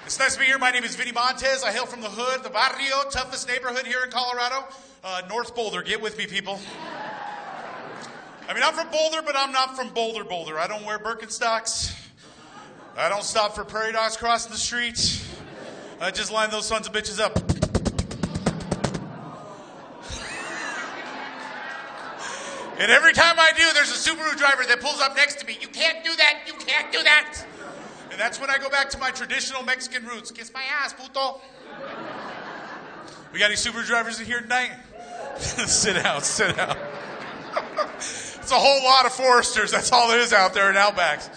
It's nice to be here. My name is Vinnie Montez. I hail from the hood, the barrio, toughest neighborhood here in Colorado. North Boulder. Get with me, people. I mean, I'm from Boulder, but I'm not from Boulder. I don't wear Birkenstocks. I don't stop for prairie dogs crossing the street. I just line those sons of bitches up. And every time I do, there's a Subaru driver that pulls up next to me. You can't do that. You can't do that. And that's when I go back to my traditional Mexican roots. Kiss my ass, puto. We got any Subaru drivers in here tonight? Sit out. It's a whole lot of Foresters. That's all there is out there in Outbacks.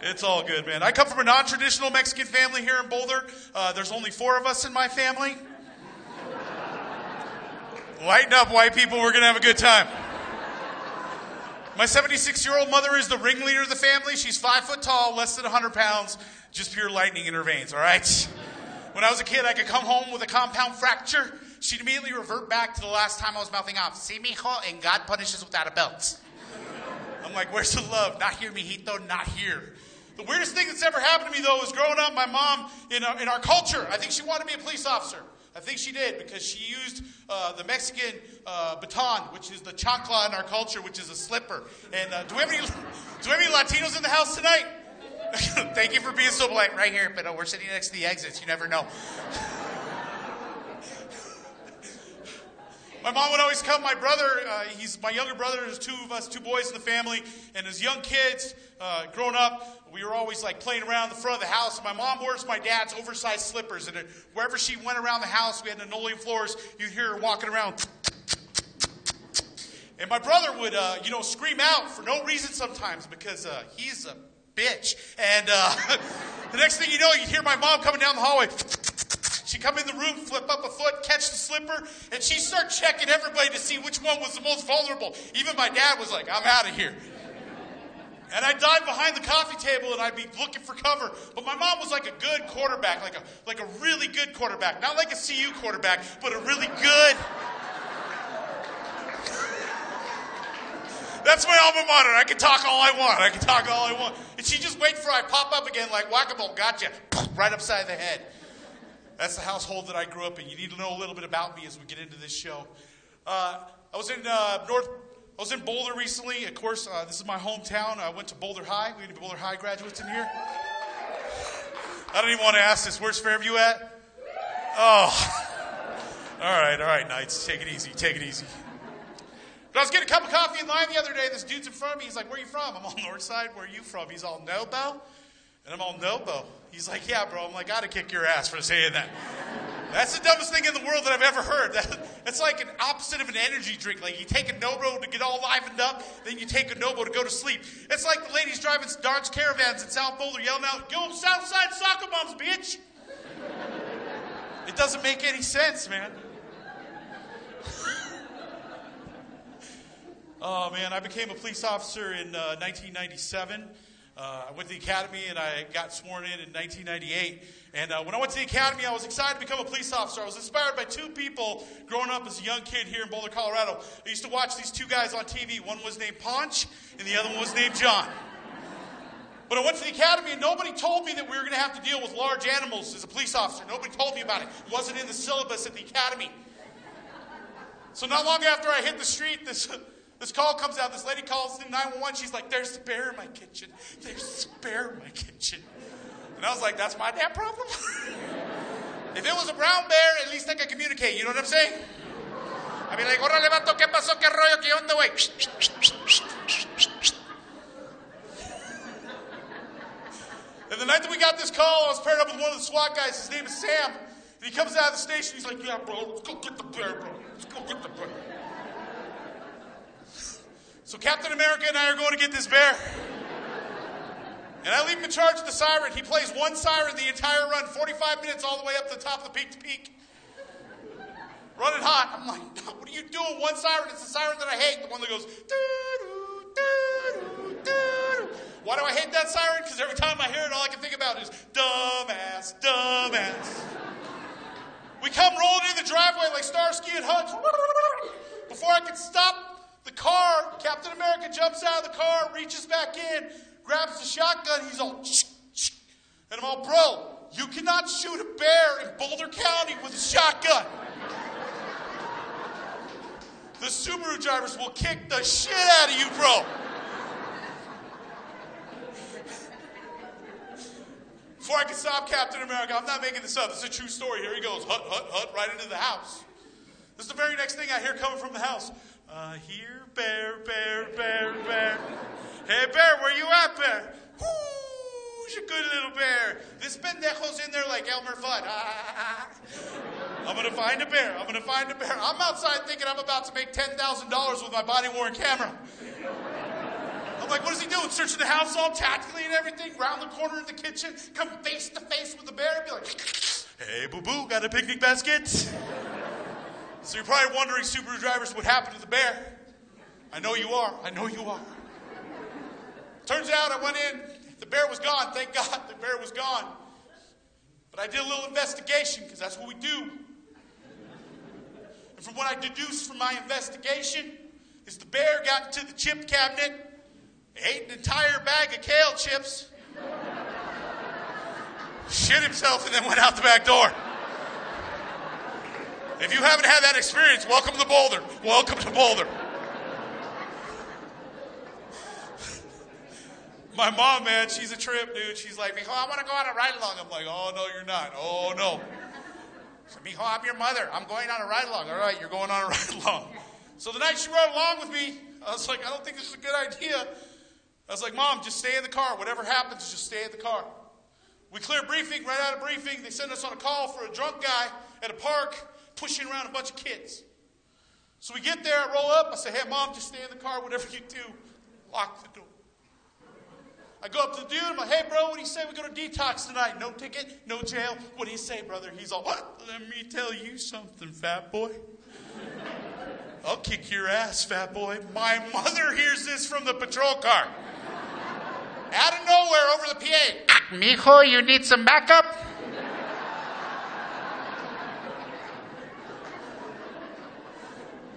It's all good, man. I come from a non-traditional Mexican family here in Boulder. There's only 4 of us in my family. Lighten up, white people. We're going to have a good time. My 76-year-old mother is the ringleader of the family. She's 5 foot tall, less than 100 pounds, just pure lightning in her veins, all right? When I was a kid, I could come home with a compound fracture. She'd immediately revert back to the last time I was mouthing off, "Sí, mijo, and God punishes without a belt." I'm like, where's the love? Not here, mijito, not here. The weirdest thing that's ever happened to me, though, is growing up, my mom, in our culture, I think she wanted to be a police officer. I think she did, because she used the Mexican baton, which is the chancla in our culture, which is a slipper. And do we have any Latinos in the house tonight? Thank you for being so polite. Right here, but we're sitting next to the exits. You never know. My mom would always come. My brother, he's my younger brother. There's 2 of us, 2 boys in the family. And as young kids, growing up, we were always like playing around the front of the house. And my mom wears my dad's oversized slippers. And wherever she went around the house, we had linoleum floors. You'd hear her walking around. And my brother would, scream out for no reason sometimes because he's a bitch. And the next thing you know, you'd hear my mom coming down the hallway. She'd come in the room, flip up a foot, catch the slipper, and she'd start checking everybody to see which one was the most vulnerable. Even my dad was like, "I'm out of here." And I'd dive behind the coffee table and I'd be looking for cover. But my mom was like a good quarterback, like a really good quarterback. Not like a CU quarterback, but a really good. That's my alma mater. I can talk all I want. And she'd just wait for I pop up again like whack-a-mole. Gotcha. Right upside the head. That's the household that I grew up in. You need to know a little bit about me as we get into this show. I was in Boulder recently. Of course, this is my hometown. I went to Boulder High. We have any Boulder High graduates in here? I don't even want to ask this. Where's Fairview at? Oh. All right, Knights. Take it easy. But I was getting a cup of coffee in line the other day. This dude's in front of me. He's like, "Where are you from?" I'm on North Side. "Where are you from?" He's all, "Nobo?" And I'm all, "Nobo." He's like, "Yeah, bro." I'm like, "Gotta kick your ass for saying that." That's the dumbest thing in the world that I've ever heard. That's like an opposite of an energy drink. Like you take a Nobo to get all livened up, then you take a Nobo to go to sleep. It's like the ladies driving Dodge Caravans in South Boulder yelling out, "Go Southside soccer moms, bitch." It doesn't make any sense, man. Oh, man, I became a police officer in 1997. I went to the academy, and I got sworn in 1998. And when I went to the academy, I was excited to become a police officer. I was inspired by 2 people growing up as a young kid here in Boulder, Colorado. I used to watch these 2 guys on TV. One was named Ponch, and the other one was named John. But I went to the academy, and nobody told me that we were going to have to deal with large animals as a police officer. Nobody told me about it. It wasn't in the syllabus at the academy. So not long after I hit the street, this call comes out. This lady calls in 911. She's like, "There's a bear in my kitchen. And I was like, "That's my damn problem." If it was a brown bear, at least I could communicate. You know what I'm saying? I'd be like, "Órale, vato, ¿qué pasó? ¿Qué rollo? ¿Qué onda, güey?" And the night that we got this call, I was paired up with one of the SWAT guys. His name is Sam. And he comes out of the station. He's like, "Yeah, bro, let's go get the bear, bro. Let's go get the bear." So Captain America and I are going to get this bear. And I leave him in charge of the siren. He plays one siren the entire run, 45 minutes all the way up to the top of the peak to peak. Running hot. I'm like, "No, what are you doing? One siren. It's the siren that I hate. The one that goes, doo-doo, doo-doo, doo-doo." Why do I hate that siren? Because every time I hear it, all I can think about is, dumbass. We come rolling in the driveway like Starsky and Hutch. Before I can stop the car, Captain America jumps out of the car, reaches back in, grabs the shotgun. He's all, "Shh, shh." And I'm all, "Bro, you cannot shoot a bear in Boulder County with a shotgun. The Subaru drivers will kick the shit out of you, bro. Before I can stop Captain America, I'm not making this up. This is a true story. Here he goes. Hut, hut, hut, right into the house. This is the very next thing I hear coming from the house. Here, bear, bear, bear, bear. Hey, bear, where you at, bear? Whoo's a good little bear. This pendejo's in there like Elmer Fudd. I'm going to find a bear. I'm going to find a bear. I'm outside thinking I'm about to make $10,000 with my body-worn camera. I'm like, what is he doing? Searching the house all tactically and everything, round the corner in the kitchen, come face to face with the bear and be like, hey, boo-boo, got a picnic basket? So you're probably wondering, Subaru drivers, what happened to the bear. I know you are. I know you are. Turns out I went in. The bear was gone. Thank God the bear was gone. But I did a little investigation because that's what we do. And from what I deduced from my investigation is the bear got into the chip cabinet, ate an entire bag of kale chips, shit himself, and then went out the back door. If you haven't had that experience, welcome to Boulder. Welcome to Boulder. My mom, man, she's a trip, dude. She's like, mijo, I want to go on a ride-along. I'm like, oh, no, you're not. Oh, no. So, mijo, I'm your mother. I'm going on a ride-along. All right, you're going on a ride-along. So the night she rode along with me, I was like, I don't think this is a good idea. I was like, Mom, just stay in the car. Whatever happens, just stay in the car. We clear briefing. Right out of briefing, they send us on a call for a drunk guy at a park pushing around a bunch of kids. So we get there, I roll up. I say, hey, Mom, just stay in the car. Whatever you do, lock the door. I go up to the dude. I'm like, hey, bro, what do you say we go to detox tonight? No ticket, no jail. What do you say, brother? He's all, what? Let me tell you something, fat boy. I'll kick your ass, fat boy. My mother hears this from the patrol car. Out of nowhere, over the PA. Mijo, you need some backup?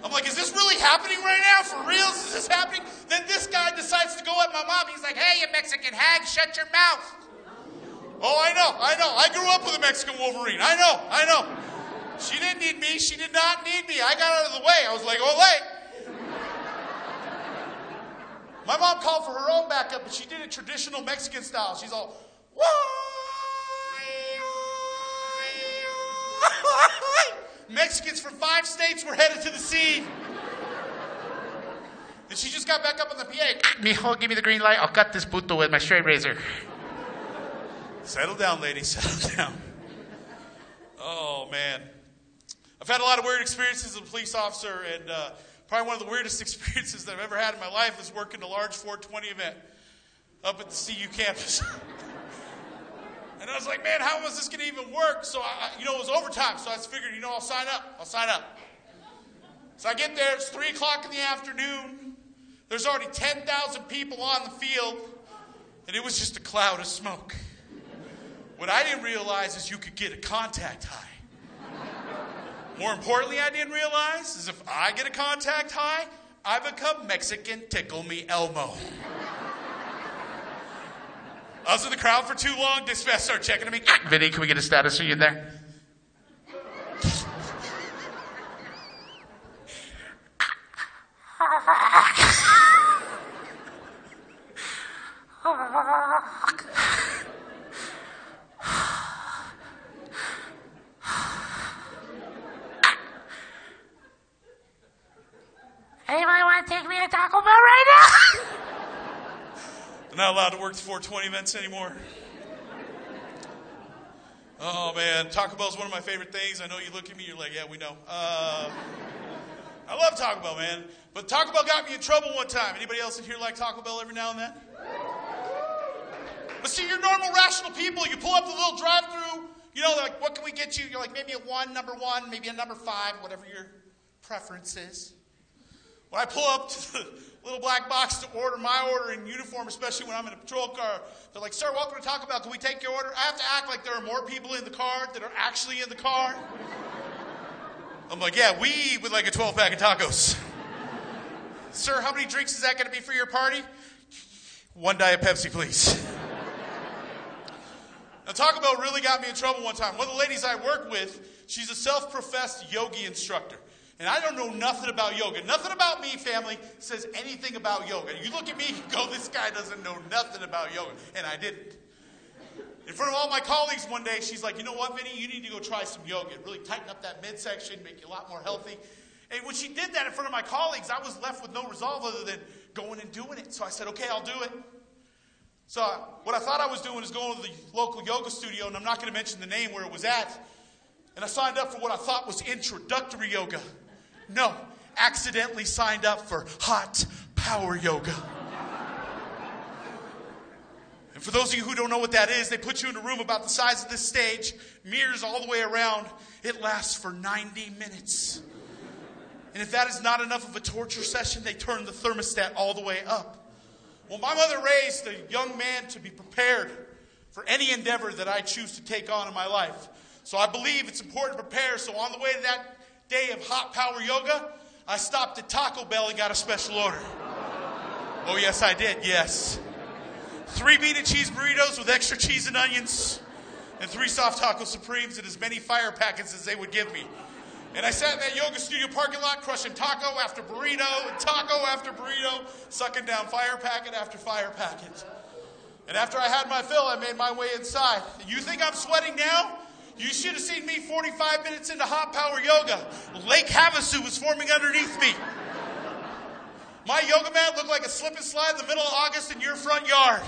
I'm like, is this really happening right now? For real? Is this happening? Then this guy decides to go at my mom. He's like, hey, you Mexican hag, shut your mouth. Oh, I know. I grew up with a Mexican Wolverine. I know. She didn't need me. She did not need me. I got out of the way. I was like, ole. My mom called for her own backup, but she did it traditional Mexican style. She's all, Mexicans from 5 states were headed to the sea. And she just got back up on the PA. Mijo, give me the green light. I'll cut this puto with my straight razor. Settle down, lady. Settle down. Oh, man. I've had a lot of weird experiences as a police officer, and probably one of the weirdest experiences that I've ever had in my life is working a large 420 event up at the CU campus. And I was like, man, how was this going to even work? So, it was overtime, so I just figured, I'll sign up. So I get there, it's 3 o'clock in the afternoon. There's already 10,000 people on the field, and it was just a cloud of smoke. What I didn't realize is you could get a contact high. More importantly, I didn't realize is if I get a contact high, I become Mexican Tickle Me Elmo. I was in the crowd for too long. Dispatch started checking to me. Vinnie, can we get a status? Are you in there? Anybody want to take me to Taco Bell right now? I'm not allowed to work the 420 events anymore. Oh, man. Taco Bell is one of my favorite things. I know you look at me, you're like, yeah, we know. I love Taco Bell, man. But Taco Bell got me in trouble one time. Anybody else in here like Taco Bell every now and then? But see, you're normal, rational people. You pull up the little drive-thru. They're like, what can we get you? You're like, maybe a 1, number 1, maybe a number 5, whatever your preference is. When I pull up to the little black box to order my order in uniform, especially when I'm in a patrol car, they're like, sir, welcome to Taco Bell. Can we take your order? I have to act like there are more people in the car that are actually in the car. I'm like, yeah, we would like a 12-pack of tacos. Sir, how many drinks is that going to be for your party? 1 Diet Pepsi, please. Now, Taco Bell really got me in trouble one time. One of the ladies I work with, she's a self-professed yogi instructor. And I don't know nothing about yoga. Nothing about me, family, says anything about yoga. You look at me and go, this guy doesn't know nothing about yoga. And I didn't. In front of all my colleagues one day, she's like, you know what, Vinnie? You need to go try some yoga. It really tighten up that midsection, make you a lot more healthy. And when she did that in front of my colleagues, I was left with no resolve other than going and doing it. So I said, okay, I'll do it. So what I thought I was doing is going to the local yoga studio, and I'm not going to mention the name where it was at. And I signed up for what I thought was introductory yoga. No, accidentally signed up for hot power yoga. And for those of you who don't know what that is, they put you in a room about the size of this stage, mirrors all the way around. It lasts for 90 minutes. And if that is not enough of a torture session, they turn the thermostat all the way up. Well, my mother raised a young man to be prepared for any endeavor that I choose to take on in my life. So I believe it's important to prepare. So on the way to that day of hot power yoga, I stopped at Taco Bell and got a special order. Oh, yes, I did. Yes. 3 meat and cheese burritos with extra cheese and onions, and 3 soft taco supremes, and as many fire packets as they would give me. And I sat in that yoga studio parking lot crushing taco after burrito and taco after burrito, sucking down fire packet after fire packet. And after I had my fill, I made my way inside. You think I'm sweating now? You should have seen me 45 minutes into hot power yoga. Lake Havasu was forming underneath me. My yoga mat looked like a slip and slide in the middle of August in your front yard.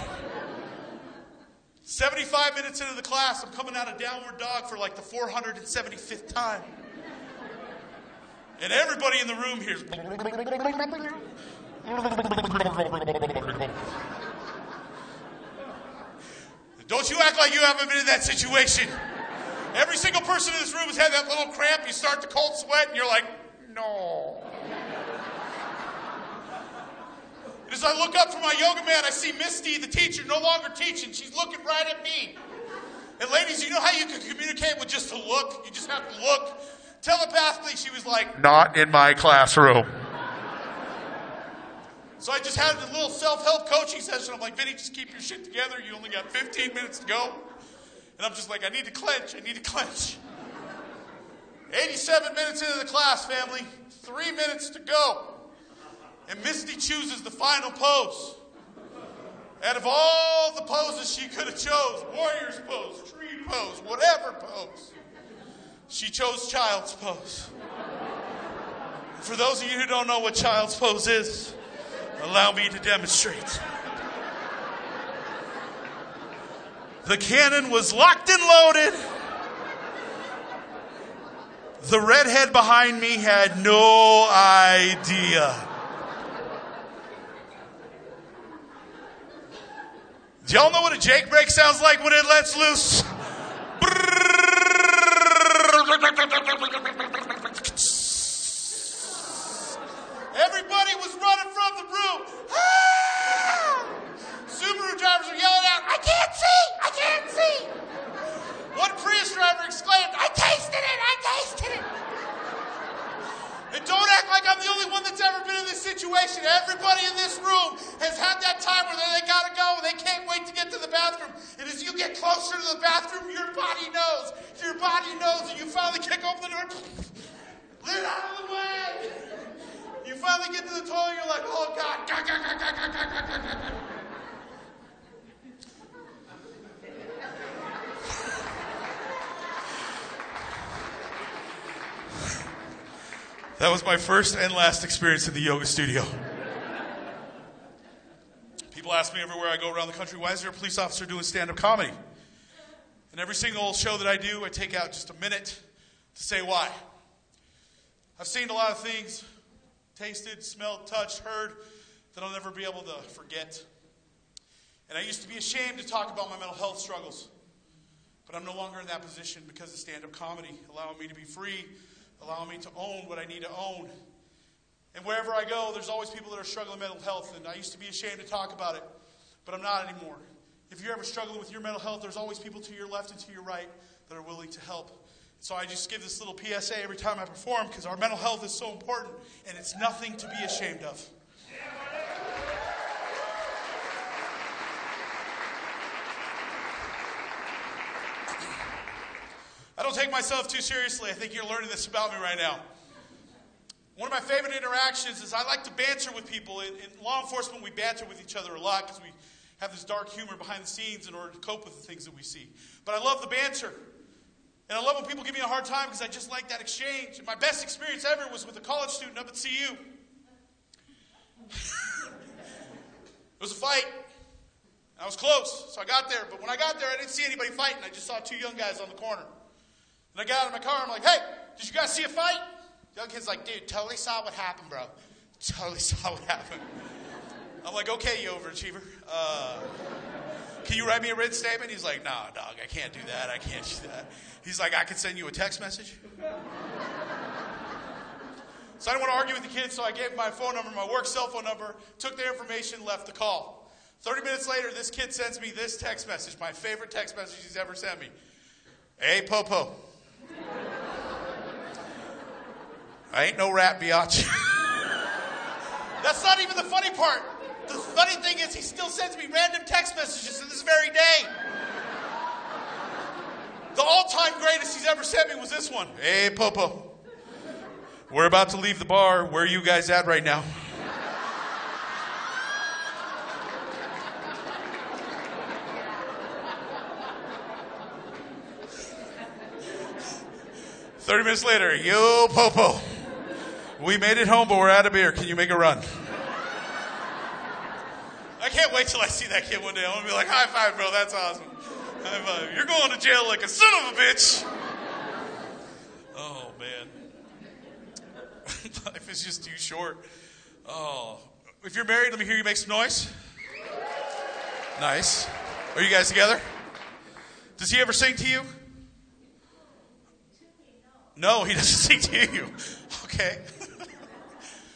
75 minutes into the class, I'm coming out of downward dog for like the 475th time. And everybody in the room hears. Don't you act like you haven't been in that situation. Every single person in this room has had that little cramp. You start to cold sweat and you're like, no. And as I look up from my yoga mat, I see Misty, the teacher, no longer teaching. She's looking right at me. And ladies, you know how you can communicate with just a look? You just have to look. Telepathically, she was like, not in my classroom. So I just had a little self-help coaching session. I'm like, Vinnie, just keep your shit together. You only got 15 minutes to go. And I'm just like, I need to clench. 87 minutes into the class, family. 3 minutes to go. And Misty chooses the final pose. Out of all the poses she could have chose, warrior's pose, tree pose, whatever pose, she chose child's pose. For those of you who don't know what child's pose is, allow me to demonstrate. The cannon was locked and loaded. The redhead behind me had no idea. Do y'all know what a Jake break sounds like when it lets loose? Everybody was running from the room. Ah! Subaru drivers were yelling out, I can't see! I can't see! One Prius driver exclaimed, I tasted it! I tasted it! And don't act like I'm the only one that's ever been in this situation. Everybody in this room has had that time where they gotta go and they can't wait to get to the bathroom. And as you get closer to the bathroom, your body knows. Your body knows, and you finally kick open the door. Get out of the way! You finally get to the toilet, you're like, oh God. That was my first and last experience in the yoga studio. People ask me everywhere I go around the country, why is there a police officer doing stand-up comedy? And every single show that I do, I take out just a minute to say why. I've seen a lot of things, tasted, smelled, touched, heard, that I'll never be able to forget. And I used to be ashamed to talk about my mental health struggles. But I'm no longer in that position because of stand-up comedy, allowing me to be free, allowing me to own what I need to own. And wherever I go, there's always people that are struggling with mental health, and I used to be ashamed to talk about it, but I'm not anymore. If you're ever struggling with your mental health, there's always people to your left and to your right that are willing to help. So I just give this little PSA every time I perform because our mental health is so important, and it's nothing to be ashamed of. I don't take myself too seriously. I think you're learning this about me right now. One of my favorite interactions is I like to banter with people. In law enforcement, we banter with each other a lot because we have this dark humor behind the scenes in order to cope with the things that we see. But I love the banter. And I love when people give me a hard time because I just like that exchange. And my best experience ever was with a college student up at CU. It was a fight. I was close, so I got there. But when I got there, I didn't see anybody fighting. I just saw two young guys on the corner. And I got out of my car, I'm like, hey, did you guys see a fight? The young kid's like, dude, totally saw what happened, bro. Totally saw what happened. I'm like, okay, you overachiever. Can you write me a written statement? He's like, nah, dog, I can't do that. I can't do that. He's like, I can send you a text message. So I didn't want to argue with the kid, so I gave him my phone number, my work cell phone number, took their information, left the call. 30 minutes later, this kid sends me this text message, my favorite text message he's ever sent me. Hey, Popo. I ain't no rat, biatch. That's not even the funny part. The funny thing is he still sends me random text messages to this very day. The all-time greatest he's ever sent me was this one. Hey, Popo. We're about to leave the bar. Where are you guys at right now? "30 minutes later, yo, Popo. We made it home, but we're out of beer. Can you make a run?" I can't wait till I see that kid one day. I'm going to be like, high five, bro. That's awesome. High five. You're going to jail like a son of a bitch. Oh, man. Life is just too short. Oh. If you're married, let me hear you make some noise. Nice. Are you guys together? Does he ever sing to you? No, he doesn't sing to you. Okay.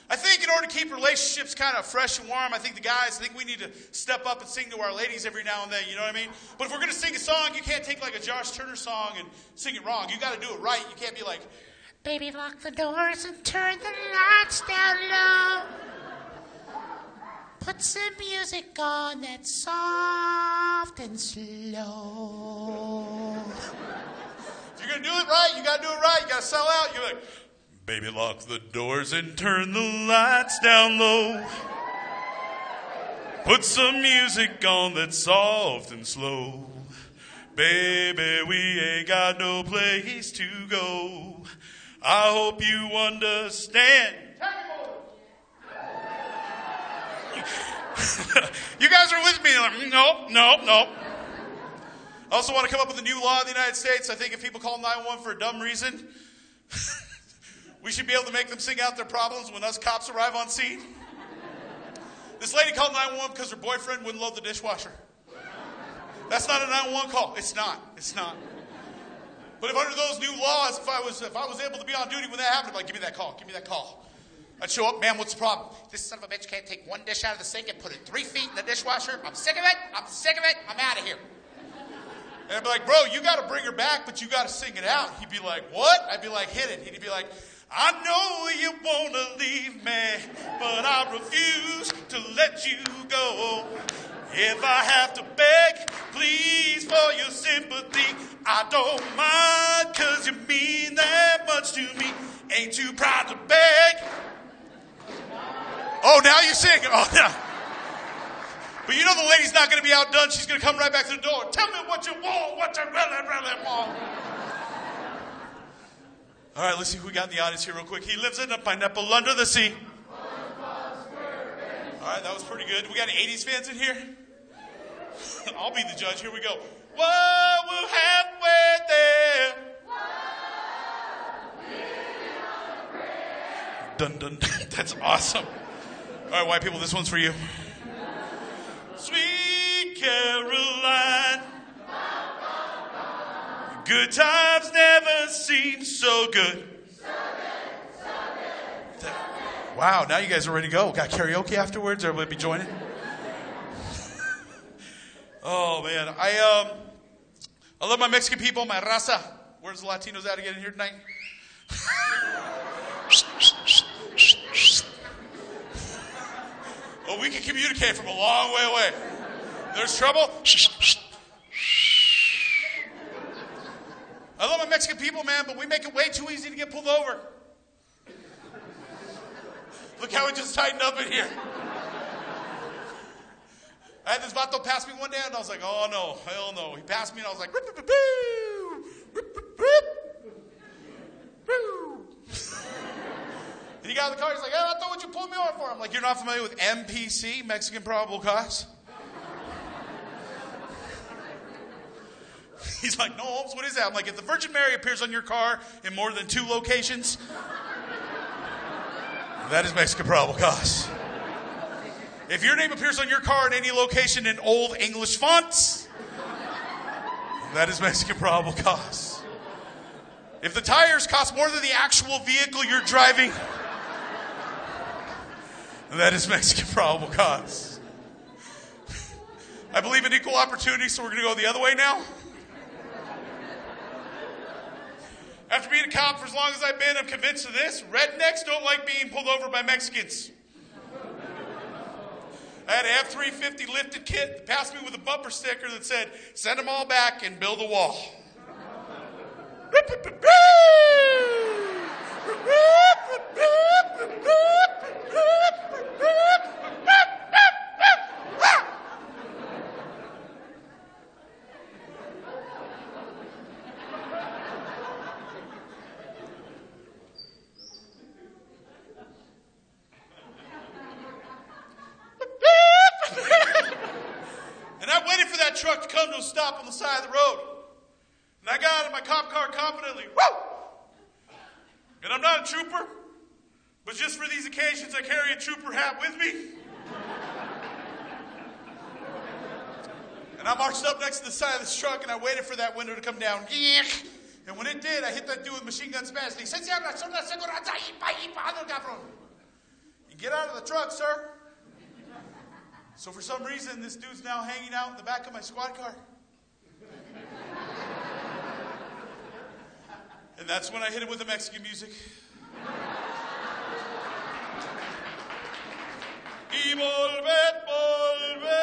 I think in order to keep relationships kind of fresh and warm, I think we need to step up and sing to our ladies every now and then, you know what I mean? But if we're going to sing a song, you can't take like a Josh Turner song and sing it wrong. You got to do it right. You can't be like, baby, lock the doors and turn the lights down low. Put some music on that's soft and slow. If you're going to do it right, you got to do it right. You got to sell out. You're like, baby, lock the doors and turn the lights down low. Put some music on that's soft and slow. Baby, we ain't got no place to go. I hope you understand. You guys are with me. Like, nope. I also want to come up with a new law in the United States. I think if people call 911 for a dumb reason, we should be able to make them sing out their problems when us cops arrive on scene. This lady called 911 because her boyfriend wouldn't load the dishwasher. That's not a 911 call. It's not. But if under those new laws, if I was able to be on duty when that happened, I'd be like, give me that call. I'd show up, ma'am, what's the problem? This son of a bitch can't take one dish out of the sink and put it 3 feet in the dishwasher. I'm sick of it. I'm out of here. And I'd be like, bro, you got to bring her back, but you got to sing it out. He'd be like, what? I'd be like, hit it. He'd be like, I know you want to leave me, but I refuse to let you go. If I have to beg, please, for your sympathy, I don't mind, 'cause you mean that much to me. Ain't too proud to beg. Oh, now you sing. Oh, now. But you know the lady's not going to be outdone. She's going to come right back to the door. Tell me what you want, what you really, really want. All right, let's see who we got in the audience here real quick. He lives in a pineapple under the sea. All right, that was pretty good. We got any 80s fans in here? I'll be the judge. Here we go. Whoa, we're halfway there. Dun, dun, dun. That's awesome. All right, white people, this one's for you. Sweet Caroline, good times never seem so good. Wow, now you guys are ready to go. Got karaoke afterwards? Everybody be joining? Oh, man. I love my Mexican people, my raza. Where's the Latinos at again here tonight? Well, we can communicate from a long way away. There's trouble? I love my Mexican people, man, but we make it way too easy to get pulled over. Look how it just tightened up in here. I had this vato pass me one day, and I was like, oh, no, hell no. He passed me, and I was like, rip, rip, rip, rip, rip, rip, rip. And he got in the car, he's like, hey, I thought what you pulled me over for. I'm like, you're not familiar with MPC, Mexican Probable Cause? He's like, no, Holmes, what is that? I'm like, if the Virgin Mary appears on your car in more than 2 locations, that is Mexican Probable Cause. If your name appears on your car in any location in old English fonts, that is Mexican Probable Cause. If the tires cost more than the actual vehicle you're driving, that is Mexican Probable Cause. I believe in equal opportunity, so we're going to go the other way now. After being a cop for as long as I've been, I'm convinced of this. Rednecks don't like being pulled over by Mexicans. I had an F-350 lifted kit that passed me with a bumper sticker that said, send them all back and build a wall. And I waited for that truck to come to a stop on the side of the road. And I got out of my cop car confidently. Woo! And I'm not a trooper, but just for these occasions, I carry a trooper hat with me. And I marched up next to the side of this truck, and I waited for that window to come down. And when it did, I hit that dude with machine gun Spanish. He said, you get out of the truck, sir. So for some reason, this dude's now hanging out in the back of my squad car. And that's when I hit him with the Mexican music. Y volver, volver.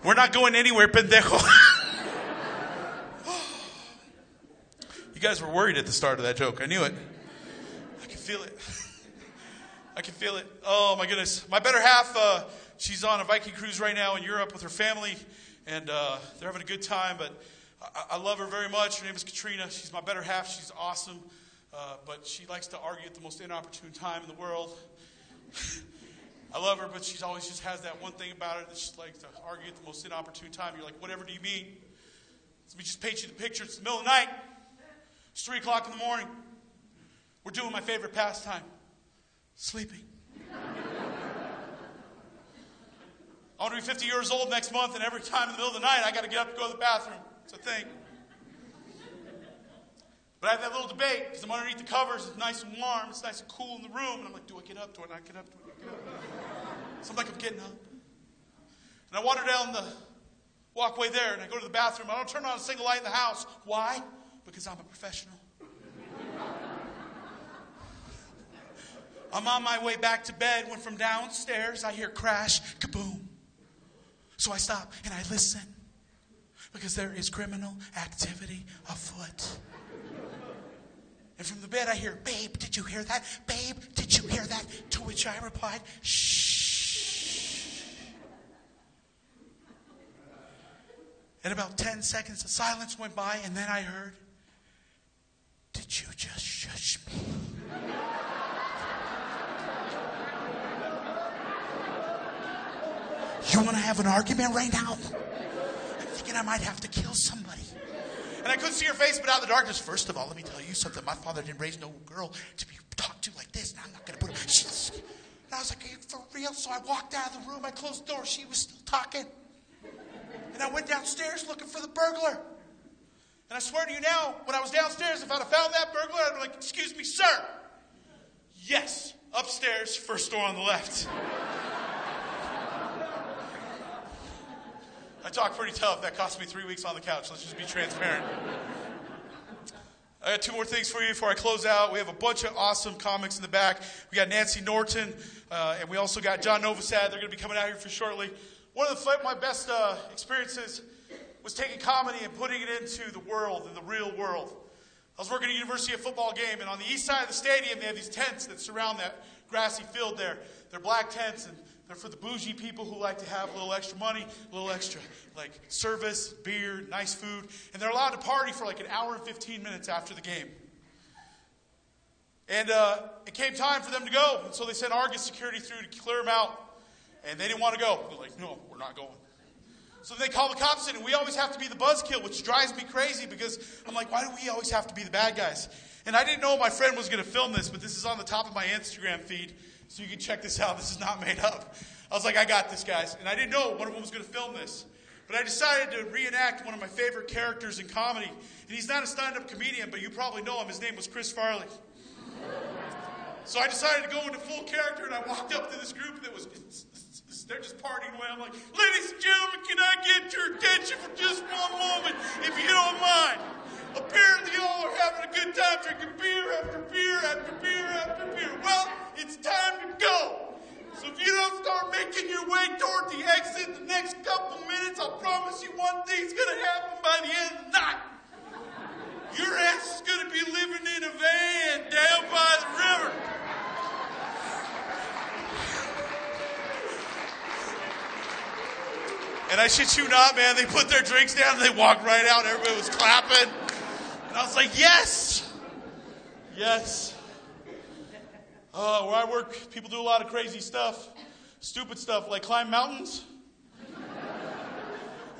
We're not going anywhere, pendejo. You guys were worried at the start of that joke. I knew it. I can feel it. I can feel it. Oh, my goodness. My better half, she's on a Viking cruise right now in Europe with her family, and they're having a good time, but I love her very much. Her name is Katrina. She's my better half. She's awesome, but she likes to argue at the most inopportune time in the world. I love her, but she always just has that one thing about her that she likes to argue at the most inopportune time. You're like, whatever do you mean? Let me just paint you the picture. It's the middle of the night. It's 3 o'clock in the morning. We're doing my favorite pastime, sleeping. I want to be 50 years old next month, and every time in the middle of the night, I got to get up and go to the bathroom. It's a thing. But I have that little debate, because I'm underneath the covers. It's nice and warm. It's nice and cool in the room. And I'm like, do I get up? Do I not get up? Do I not get up? So I'm like, I'm getting up. And I wander down the walkway there, and I go to the bathroom. I don't turn on a single light in the house. Why? Because I'm a professional. I'm on my way back to bed when from downstairs I hear crash, kaboom. So I stop and I listen, because there is criminal activity afoot. And from the bed I hear, babe, did you hear that? Babe, did you hear that? To which I replied, shh. And about 10 seconds of silence went by, and then I heard, did you just shush me? You want to have an argument right now? I'm thinking I might have to kill somebody. And I couldn't see her face, but out in the darkness, first of all, let me tell you something. My father didn't raise no girl to be talked to like this, and I'm not going to put her... Shh. And I was like, are you for real? So I walked out of the room. I closed the door. She was still talking. And I went downstairs looking for the burglar. And I swear to you now, when I was downstairs, if I'd have found that burglar, I'd be like, excuse me, sir. Yes, upstairs, first door on the left. I talk pretty tough. That cost me 3 weeks on the couch. Let's just be transparent. I got 2 more things for you before I close out. We have a bunch of awesome comics in the back. We got Nancy Norton, and we also got John Novosad. They're going to be coming out here for shortly. One of my best experiences was taking comedy and putting it into the world, in the real world. I was working at a University of football game, and on the east side of the stadium, they have these tents that surround that grassy field there. They're black tents, and they're for the bougie people who like to have a little extra money, a little extra, like service, beer, nice food. And they're allowed to party for like an hour and 15 minutes after the game. And it came time for them to go. And so they sent Argus security through to clear them out. And they didn't want to go. They're like, no, we're not going. So they call the cops in, and we always have to be the buzzkill, which drives me crazy because I'm like, why do we always have to be the bad guys? And I didn't know my friend was going to film this, but this is on the top of my Instagram feed. So you can check this out. This is not made up. I was like, I got this, guys. And I didn't know one of them was going to film this. But I decided to reenact one of my favorite characters in comedy. And he's not a stand-up comedian, but you probably know him. His name was Chris Farley. So I decided to go into full character, and I walked up to this group that was, they're just partying away. I'm like, ladies and gentlemen, can I get your attention for just one moment, if you don't mind? Apparently y'all are having a good time drinking beer after beer after beer after beer. Well, it's time to go. So if you don't start making your way toward the exit in the next couple minutes, I promise you one thing's going to happen by the end of the night. Your ass is going to be living in a van down by the river. And I shit you not, man, they put their drinks down and they walked right out. Everybody was clapping. And I was like, yes. Yes. Where I work, people do a lot of crazy stuff. Stupid stuff, like climb mountains.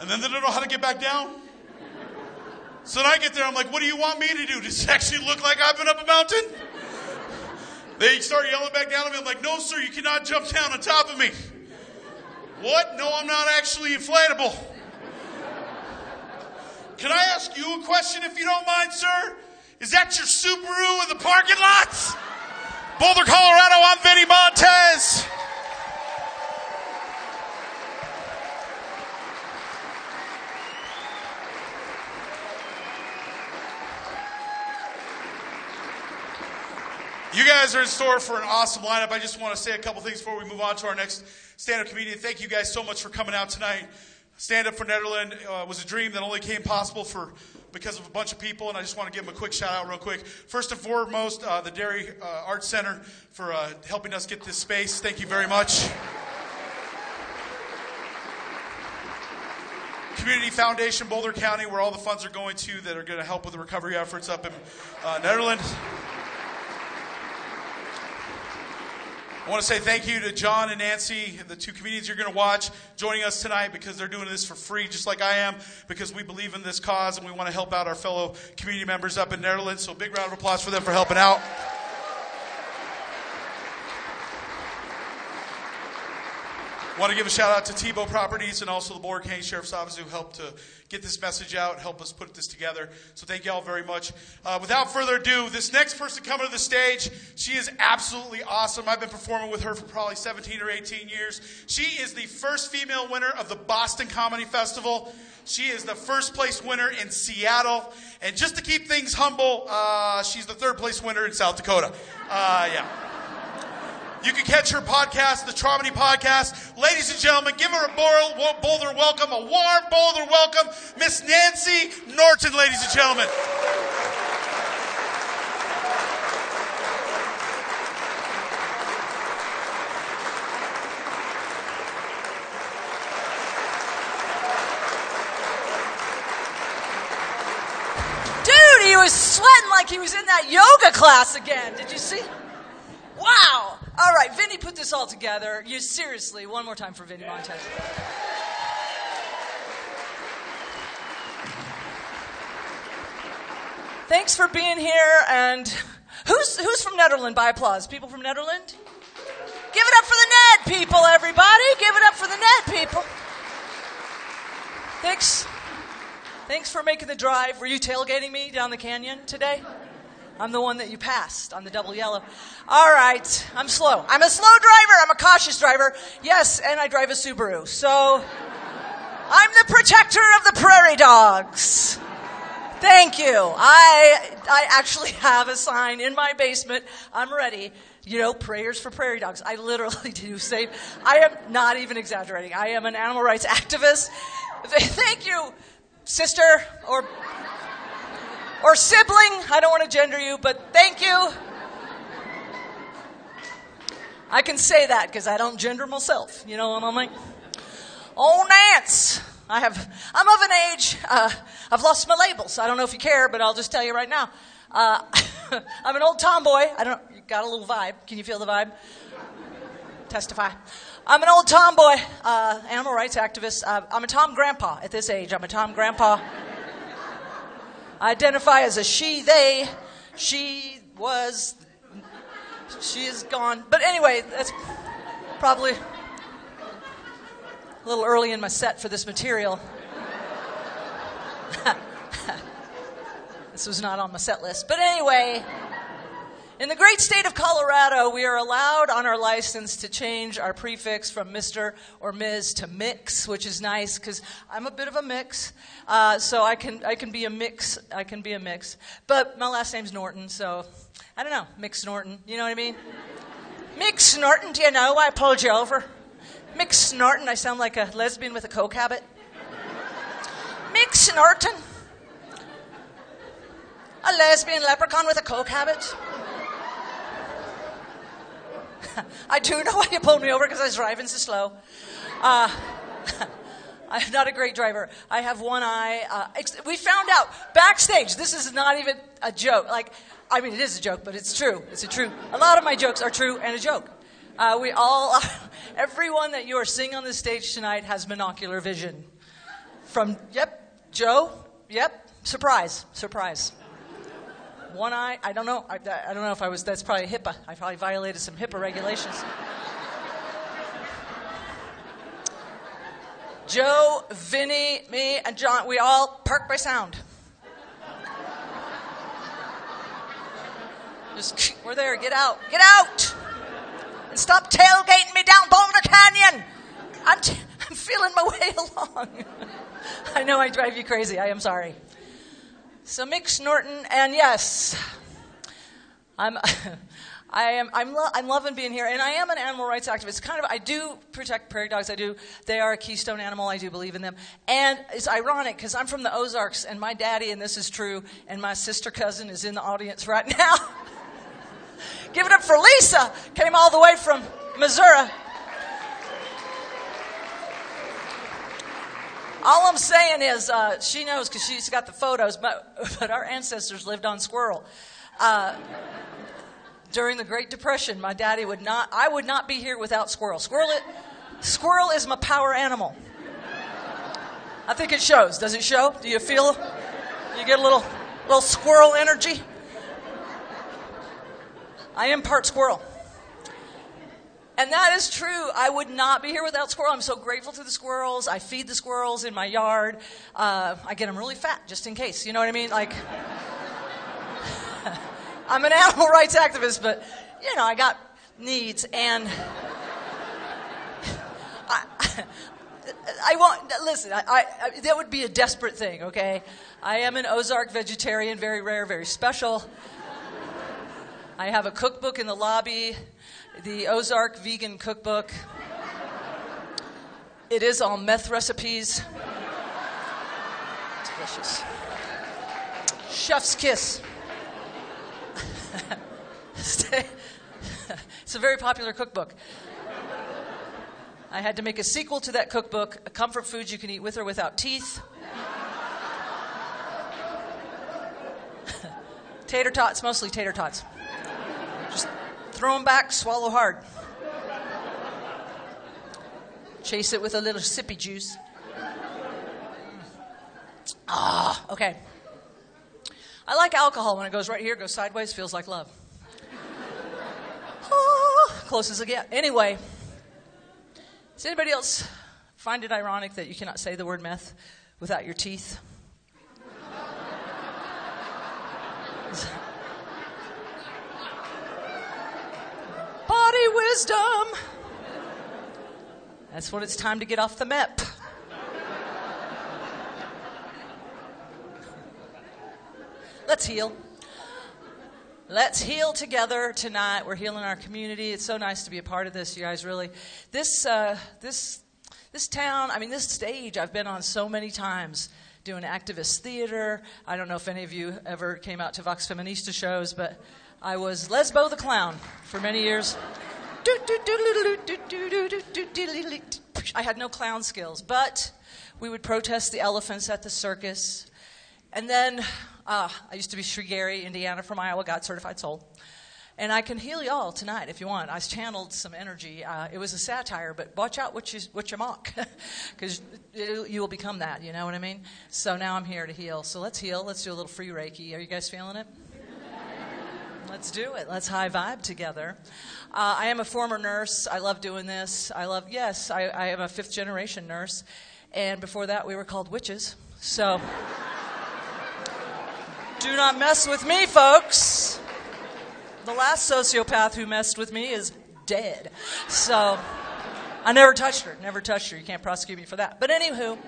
And then they don't know how to get back down. So then I get there, I'm like, what do you want me to do? Does it actually look like I've been up a mountain? They start yelling back down at me. I'm like, no, sir, you cannot jump down on top of me. What? No, I'm not actually inflatable. Can I ask you a question if you don't mind, sir? Is that your Subaru in the parking lot? Boulder, Colorado, I'm Vinnie Montez. You guys are in store for an awesome lineup. I just want to say a couple things before we move on to our next stand-up comedian. Thank you guys so much for coming out tonight. Stand Up for Nederland was a dream that only came possible because of a bunch of people, and I just want to give them a quick shout-out real quick. First and foremost, the Dairy Arts Center for helping us get this space. Thank you very much. Community Foundation, Boulder County, where all the funds are going to that are going to help with the recovery efforts up in Nederland. I want to say thank you to John and Nancy, the 2 comedians you're going to watch, joining us tonight because they're doing this for free, just like I am, because we believe in this cause and we want to help out our fellow community members up in Nederland. So big round of applause for them for helping out. I want to give a shout out to Tebow Properties and also the Boulder County Sheriff's Office who helped to get this message out, help us put this together. So thank you all very much. Without further ado, this next person coming to the stage, she is absolutely awesome. I've been performing with her for probably 17 or 18 years. She is the first female winner of the Boston Comedy Festival. She is the first place winner in Seattle. And just to keep things humble, she's the 3rd place winner in South Dakota. Yeah. You can catch her podcast, the Traumedy Podcast. Ladies and gentlemen, give her a Boulder welcome, a warm Boulder welcome, Miss Nancy Norton, ladies and gentlemen. Dude, he was sweating like he was in that yoga class again. Did you see? Wow. All right, Vinnie put this all together. You seriously, one more time for Vinnie Montez. Thanks for being here. And who's from Nederland by applause? People from Nederland? Give it up for the Ned people, everybody. Give it up for the Ned people. Thanks for making the drive. Were you tailgating me down the canyon today? I'm the one that you passed on the double yellow. All right. I'm slow. I'm a slow driver. I'm a cautious driver. Yes, and I drive a Subaru. So I'm the protector of the prairie dogs. Thank you. I actually have a sign in my basement. I'm ready. Prayers for prairie dogs. I literally do say, I am not even exaggerating. I am an animal rights activist. Thank you, sister or sibling. I don't want to gender you, but thank you. I can say that because I don't gender myself. You know what I'm like? Oh, Nance. I'm of an age. I've lost my labels. I don't know if you care, but I'll just tell you right now. I'm an old tomboy. You got a little vibe. Can you feel the vibe? Testify. I'm an old tomboy, animal rights activist. I'm a Tom Grandpa at this age. I'm a Tom Grandpa. I identify as a she, they, she is gone. But anyway, that's probably a little early in my set for this material. This was not on my set list. But anyway, in the great state of Colorado, we are allowed on our license to change our prefix from Mr. or Ms. to mix, which is nice because I'm a bit of a mix. So I can be a mix. I can be a mix. But my last name's Norton, so I don't know. Mix Norton. You know what I mean? Mix Norton, do you know why I pulled you over? Mix Norton. I sound like a lesbian with a coke habit. Mix Norton. A lesbian leprechaun with a coke habit. I do know why you pulled me over, because I was driving so slow. I'm not a great driver. I have one eye. We found out backstage, this is not even a joke. It is a joke, but it's true. It's true. A lot of my jokes are true and a joke. Everyone that you are seeing on this stage tonight has monocular vision. Joe, surprise. One eye, I don't know. I don't know if I was, that's probably HIPAA. I probably violated some HIPAA regulations. Joe, Vinnie, me, and John, we all park by sound. We're there, get out. And stop tailgating me down Boulder Canyon. I'm feeling my way along. I know I drive you crazy, I am sorry. So Mix Norton, and yes, I'm loving being here, and I am an animal rights activist. I do protect prairie dogs. They are a keystone animal. I do believe in them, and it's ironic because I'm from the Ozarks, and my daddy, and this is true, and my sister cousin is in the audience right now. Give it up for Lisa. Came all the way from Missouri. All I'm saying is she knows because she's got the photos, but our ancestors lived on squirrel. During the Great Depression, my daddy I would not be here without squirrel. Squirrel is my power animal. I think it shows. Does it show? Do you feel? You get a little squirrel energy? I am part squirrel. And that is true. I would not be here without squirrel. I'm so grateful to the squirrels. I feed the squirrels in my yard. I get them really fat, just in case. You know what I mean? I'm an animal rights activist, but, I got needs. And listen, that would be a desperate thing, okay? I am an Ozark vegetarian, very rare, very special. I have a cookbook in the lobby. The Ozark Vegan Cookbook. It is all meth recipes. Delicious. Chef's kiss. It's a very popular cookbook. I had to make a sequel to that cookbook, a comfort food you can eat with or without teeth. Tater tots, mostly tater tots. Just throw them back, swallow hard. Chase it with a little sippy juice. Okay. I like alcohol. When it goes right here, goes sideways, feels like love. Close as I get. Anyway, does anybody else find it ironic that you cannot say the word meth without your teeth? Body wisdom. That's what it's time to get off the MEP. Let's heal. Let's heal together tonight. We're healing our community. It's so nice to be a part of this, you guys, really. This town, this stage I've been on so many times doing activist theater. I don't know if any of you ever came out to Vox Feminista shows, but I was Lesbo the Clown for many years. I had no clown skills, but we would protest the elephants at the circus. And then I used to be Shrigeri, Indiana, from Iowa, God certified soul. And I can heal y'all tonight if you want. I channeled some energy. It was a satire, but watch out what you mock, because you will become that, you know what I mean? So now I'm here to heal. So let's heal. Let's do a little free Reiki. Are you guys feeling it? Let's do it. Let's high vibe together. I am a former nurse. I love doing this. I am a fifth generation nurse. And before that, we were called witches. So do not mess with me, folks. The last sociopath who messed with me is dead. So I never touched her. You can't prosecute me for that. But anywho,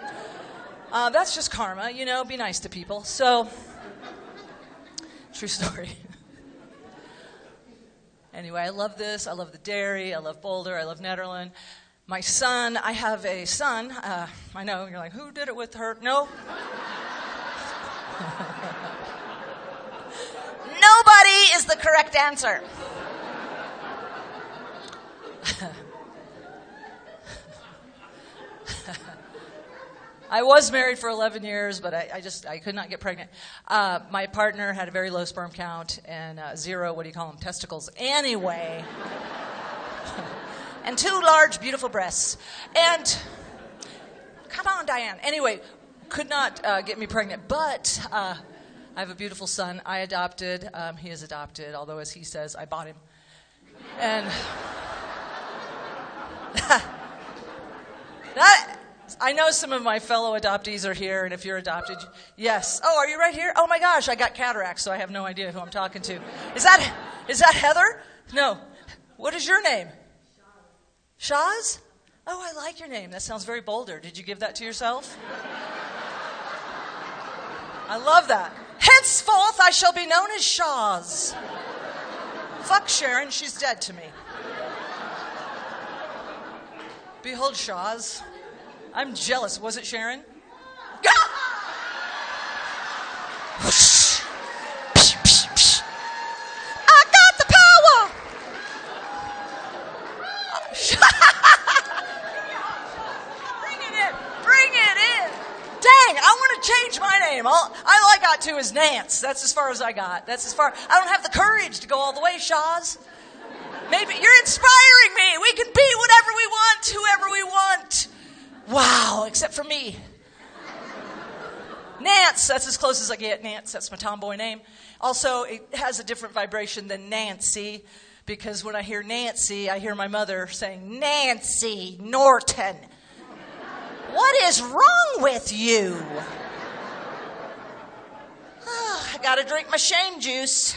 that's just karma, you know, be nice to people. So, true story. Anyway, I love this. I love the dairy. I love Boulder. I love Nederland. My son, I have a son. I know, you're like, who did it with her? No. Nobody is the correct answer. I was married for 11 years, but I could not get pregnant. My partner had a very low sperm count and 0, testicles anyway. And 2 large, beautiful breasts. And, come on, Diane. Anyway, could not get me pregnant, but I have a beautiful son. I adopted. He is adopted, although, as he says, I bought him. And I know some of my fellow adoptees are here, and if you're adopted, yes. Oh, are you right here? Oh, my gosh, I got cataracts, so I have no idea who I'm talking to. Is that Heather? No. What is your name? Shaz? Oh, I like your name. That sounds very Boulder. Did you give that to yourself? I love that. Henceforth, I shall be known as Shaz. Fuck Sharon, she's dead to me. Behold Shaz. I'm jealous. Was it Sharon? I got the power! Bring it in. Dang, I want to change my name. All I got to is Nance. That's as far as I got. I don't have the courage to go all the way, Shaz. Maybe you're inspiring me. We can be whatever we want, whoever we want. Wow, except for me. Nance, that's as close as I get. Nance, that's my tomboy name. Also, it has a different vibration than Nancy, because when I hear Nancy, I hear my mother saying, Nancy Norton. What is wrong with you? Oh, I gotta drink my shame juice.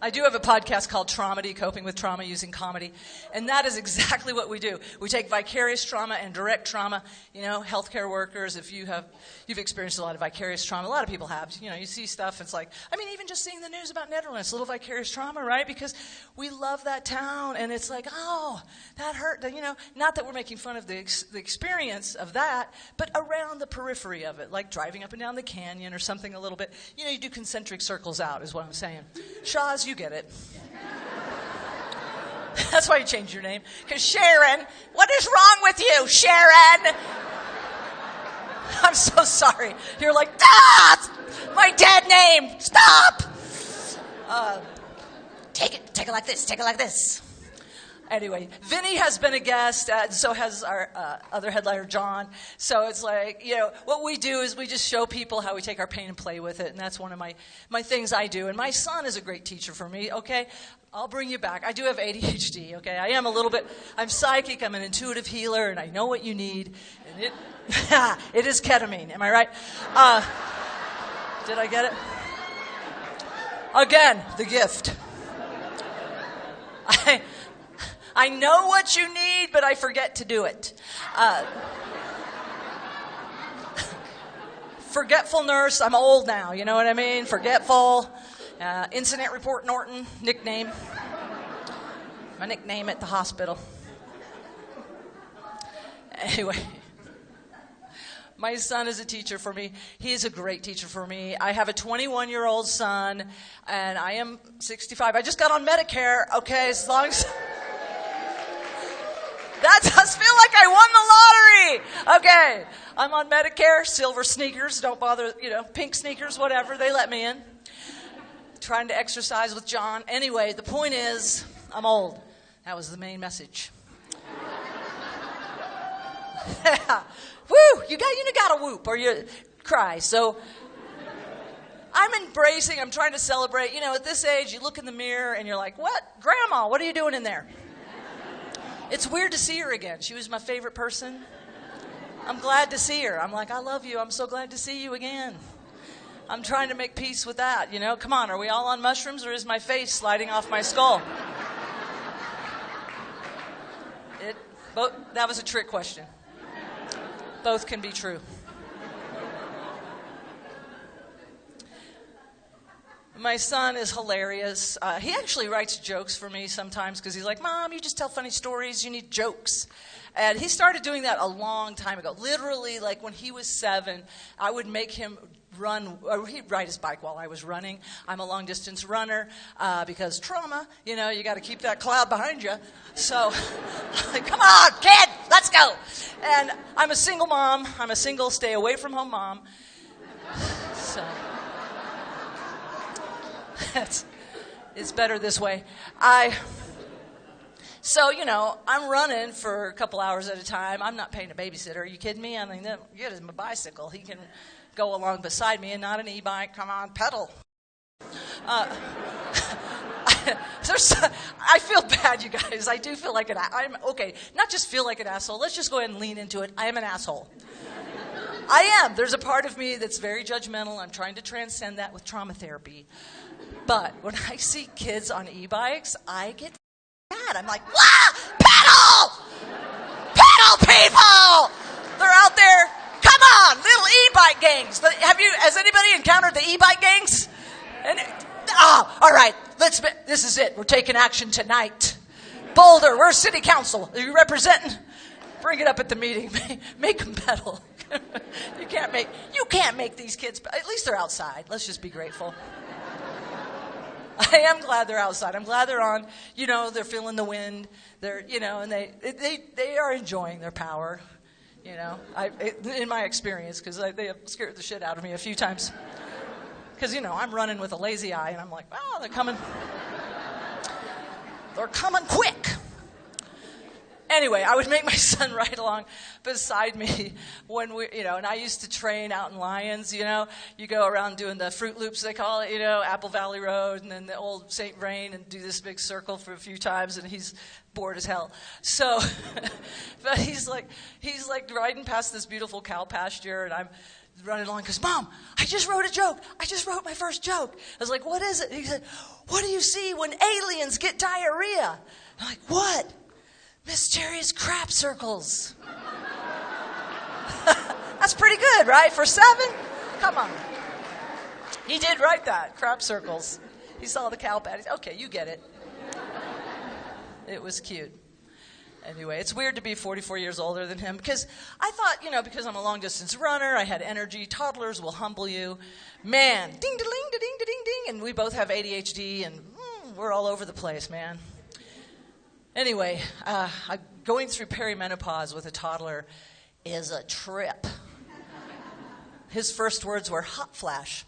I do have a podcast called Traumedy, Coping with Trauma Using Comedy, and that is exactly what we do. We take vicarious trauma and direct trauma. You know, healthcare workers, if you've experienced a lot of vicarious trauma, a lot of people have. You know, you see stuff, it's like, even just seeing the news about Netherlands, a little vicarious trauma, right? Because we love that town, and it's like, oh, that hurt. You know, not that we're making fun of the experience of that, but around the periphery of it, like driving up and down the canyon or something a little bit. You know, you do concentric circles out, is what I'm saying. Shaz, you get it. That's why you changed your name. Because Sharon, what is wrong with you, Sharon? I'm so sorry. You're like, my dead name. Stop. Take it like this. Take it like this. Anyway, Vinnie has been a guest, so has our other headliner, John. So it's like, you know, what we do is we just show people how we take our pain and play with it, and that's one of my things I do. And my son is a great teacher for me, okay? I'll bring you back. I do have ADHD, okay? I'm psychic, I'm an intuitive healer, and I know what you need. And it is ketamine, am I right? Did I get it? Again, the gift. I know what you need, but I forget to do it. Forgetful nurse. I'm old now, you know what I mean? Forgetful. Incident report Norton, nickname. My nickname at the hospital. Anyway, my son is a teacher for me. He is a great teacher for me. I have a 21-year-old son, and I am 65. I just got on Medicare, okay, as long as... That does feel like I won the lottery. Okay, I'm on Medicare, silver sneakers, don't bother, pink sneakers, whatever, they let me in. Trying to exercise with John. Anyway, the point is, I'm old. That was the main message. Woo! You gotta whoop or you cry. So I'm embracing, I'm trying to celebrate. At this age, you look in the mirror and you're like, what? Grandma, what are you doing in there? It's weird to see her again. She was my favorite person. I'm glad to see her. I'm like, I love you. I'm so glad to see you again. I'm trying to make peace with that, Come on, are we all on mushrooms or is my face sliding off my skull? That was a trick question. Both can be true. My son is hilarious. He actually writes jokes for me sometimes because he's like, Mom, you just tell funny stories. You need jokes. And he started doing that a long time ago. Literally, like when he was 7, I would make him run, or he'd ride his bike while I was running. I'm a long-distance runner because trauma, you got to keep that cloud behind you. So, come on, kid, let's go. And I'm a single mom. I'm a single stay-away-from-home mom. So... It's better this way. So, I'm running for a couple hours at a time. I'm not paying a babysitter. Are you kidding me? I mean, get him a bicycle. He can go along beside me and not an e-bike. Come on, pedal. I feel bad, you guys. I do feel like not just feel like an asshole. Let's just go ahead and lean into it. I am an asshole. I am. There's a part of me that's very judgmental. I'm trying to transcend that with trauma therapy. But when I see kids on e-bikes, I get mad. I'm like, wow, pedal! Pedal, people! They're out there. Come on, little e-bike gangs. Has anybody encountered the e-bike gangs? All right, this is it. We're taking action tonight. Boulder, we're city council. Are you representing? Bring it up at the meeting. Make them pedal. You can't make these kids, at least they're outside. Let's just be grateful. I am glad they're outside. I'm glad they're on, they're feeling the wind. They're, and they are enjoying their power, in my experience, because they have scared the shit out of me a few times. Because, I'm running with a lazy eye, and I'm like, oh, they're coming. They're coming quick. Anyway, I would make my son ride along beside me when and I used to train out in Lyons, you go around doing the Fruit Loops, they call it, Apple Valley Road, and then the old St. Vrain, and do this big circle for a few times, and he's bored as hell. So, but he's like riding past this beautiful cow pasture, and I'm running along, because, Mom, I just wrote a joke. I just wrote my first joke. I was like, what is it? He said, what do you see when aliens get diarrhea? I'm like, what? Mysterious crap circles. That's pretty good, right? For 7? Come on. He did write that, crap circles. He saw the cow patties. Okay, you get it. It was cute. Anyway, it's weird to be 44 years older than him because I thought, because I'm a long-distance runner, I had energy. Toddlers will humble you. Man, ding-da-ling, da-ding-da-ding-ding, and we both have ADHD, and we're all over the place, man. Anyway, going through perimenopause with a toddler is a trip. His first words were hot flash.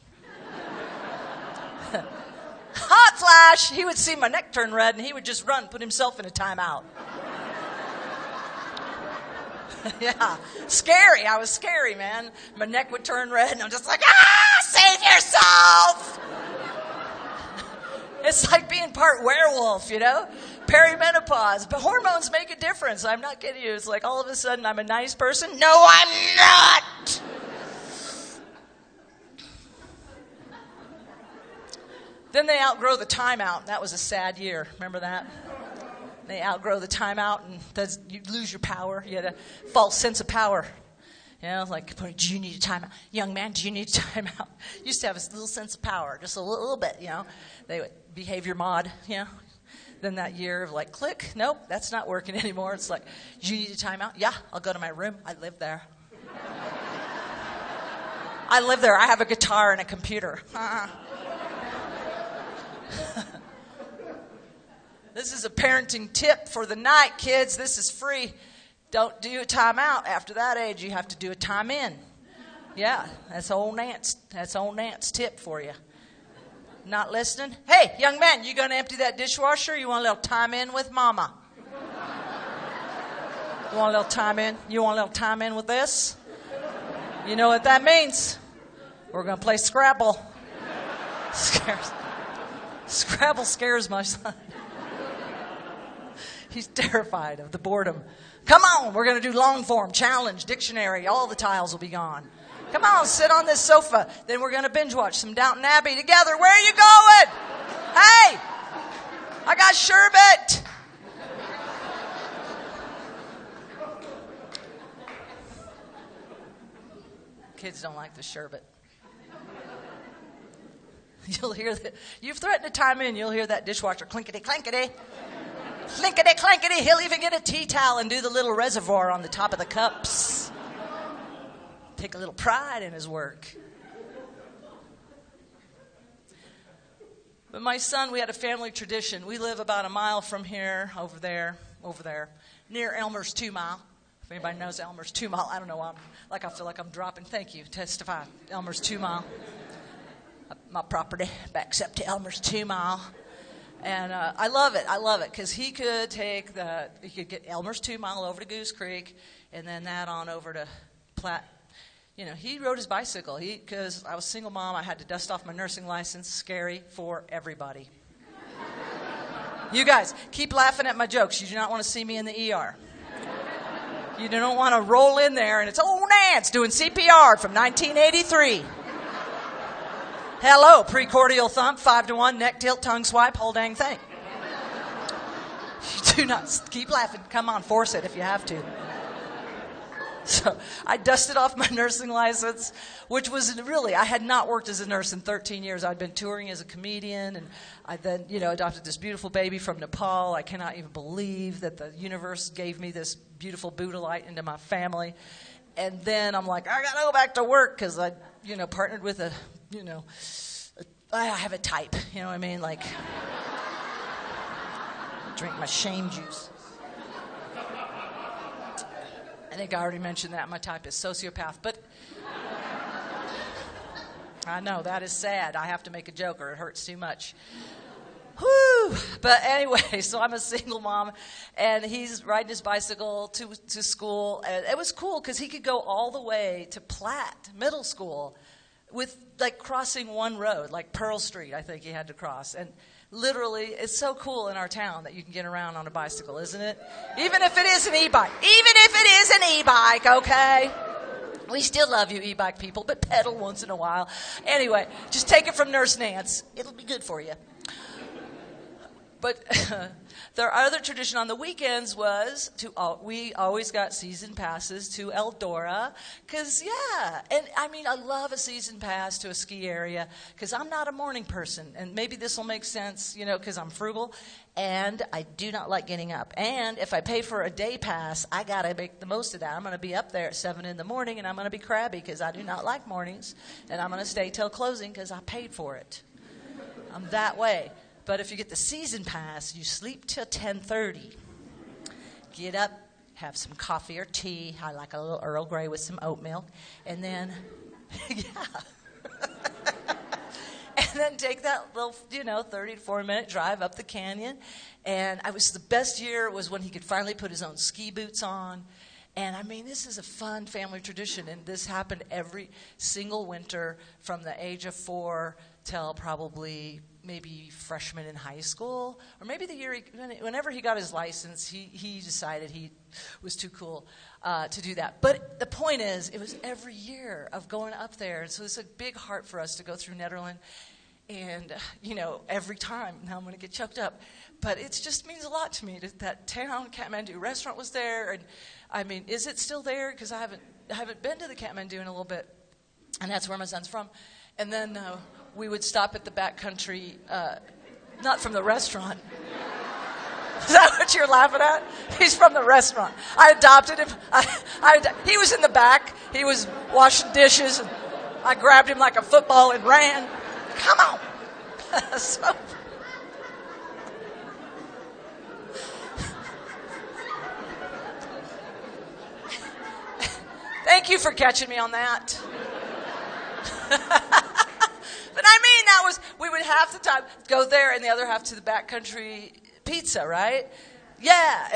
Hot flash! He would see my neck turn red and he would just run, put himself in a timeout. Yeah, scary. I was scary, man. My neck would turn red and I'm just like, save yourself! It's like being part werewolf, Perimenopause. But hormones make a difference. I'm not kidding you. It's like all of a sudden I'm a nice person. No, I'm not! Then they outgrow the timeout. That was a sad year. Remember that? They outgrow the timeout, and you lose your power. You had a false sense of power. You know, like, do you need a timeout? Young man, do you need a timeout? Used to have a little sense of power, just a little bit, you know. They would behavior mod, you know. Then that year of like, click, nope, that's not working anymore. It's like, do you need a timeout? Yeah, I'll go to my room. I live there. I live there. I have a guitar and a computer. This is a parenting tip for the night, kids. This is free. Don't do a timeout. After that age, you have to do a time in. Yeah, that's old Nance tip for you. Not listening? Hey, young man, you going to empty that dishwasher? You want a little time in with mama? You want a little time in? You want a little time in with this? You know what that means? We're going to play Scrabble. Scrabble scares my son. He's terrified of the boredom. Come on, we're going to do long form, challenge, dictionary. All the tiles will be gone. Come on, sit on this sofa. Then we're going to binge watch some Downton Abbey together. Where are you going? Hey, I got sherbet. Kids don't like the sherbet. You'll hear that. You've threatened to time in. You'll hear that dishwasher clinkety clankety. Clinkety clankety. He'll even get a tea towel and do the little reservoir on the top of the cups. Take a little pride in his work. But my son, we had a family tradition. We live about a mile from here, over there, near Elmer's 2 Mile. If anybody knows Elmer's 2 Mile, I don't know why I feel like I'm dropping. Thank you. Testify. Elmer's 2 Mile. My property backs up to Elmer's 2 Mile. And I love it because he could get Elmer's 2 Mile over to Goose Creek and then that on over to Platte. You know, he rode his bicycle. Because I was a single mom, I had to dust off my nursing license. Scary for everybody. You guys, keep laughing at my jokes. You do not want to see me in the ER. You don't want to roll in there and it's old Nance doing CPR from 1983. Hello, precordial thump, 5-to-1, neck tilt, tongue swipe, whole dang thing. You do not keep laughing. Come on, force it if you have to. So I dusted off my nursing license, which was really, I had not worked as a nurse in 13 years. I'd been touring as a comedian, and I then, adopted this beautiful baby from Nepal. I cannot even believe that the universe gave me this beautiful Buddha light into my family. And then I'm like, I got to go back to work because I, partnered with I have a type, you know what I mean? Like, drink my shame juice. I think I already mentioned that. My type is sociopath, but I know, that is sad. I have to make a joke or it hurts too much. Whew. But anyway, so I'm a single mom, and he's riding his bicycle to school. And it was cool because he could go all the way to Platte Middle School with, crossing one road, like Pearl Street, I think he had to cross. And literally, it's so cool in our town that you can get around on a bicycle, isn't it? Even if it is an e-bike. Even if it is an e-bike, okay? We still love you, e-bike people, but pedal once in a while. Anyway, just take it from Nurse Nance. It'll be good for you. But their other tradition on the weekends was we always got season passes to Eldora. Because, and I love a season pass to a ski area because I'm not a morning person. And maybe this will make sense, because I'm frugal. And I do not like getting up. And if I pay for a day pass, I got to make the most of that. I'm going to be up there at 7 in the morning, and I'm going to be crabby because I do not like mornings. And I'm going to stay till closing because I paid for it. I'm that way. But if you get the season pass, you sleep till 10:30. Get up, have some coffee or tea. I like a little Earl Grey with some oat milk. And then, and then take that little, 30 to 40-minute drive up the canyon. And the best year was when he could finally put his own ski boots on. And this is a fun family tradition. And this happened every single winter from the age of 4 till probably maybe freshman in high school, or maybe the year whenever he got his license, he decided he was too cool to do that. But the point is, it was every year of going up there. And so it's a big heart for us to go through Nederland. And, every time, now I'm going to get choked up, but it just means a lot to me that town, Kathmandu restaurant was there. And is it still there? Because I haven't been to the Kathmandu in a little bit, and that's where my son's from. And then we would stop at the backcountry, not from the restaurant. Is that what you're laughing at? He's from the restaurant. I adopted him. He was in the back. He was washing dishes, and I grabbed him like a football and ran. Come on. Thank you for catching me on that. But we would half the time go there and the other half to the backcountry pizza, right? Yeah,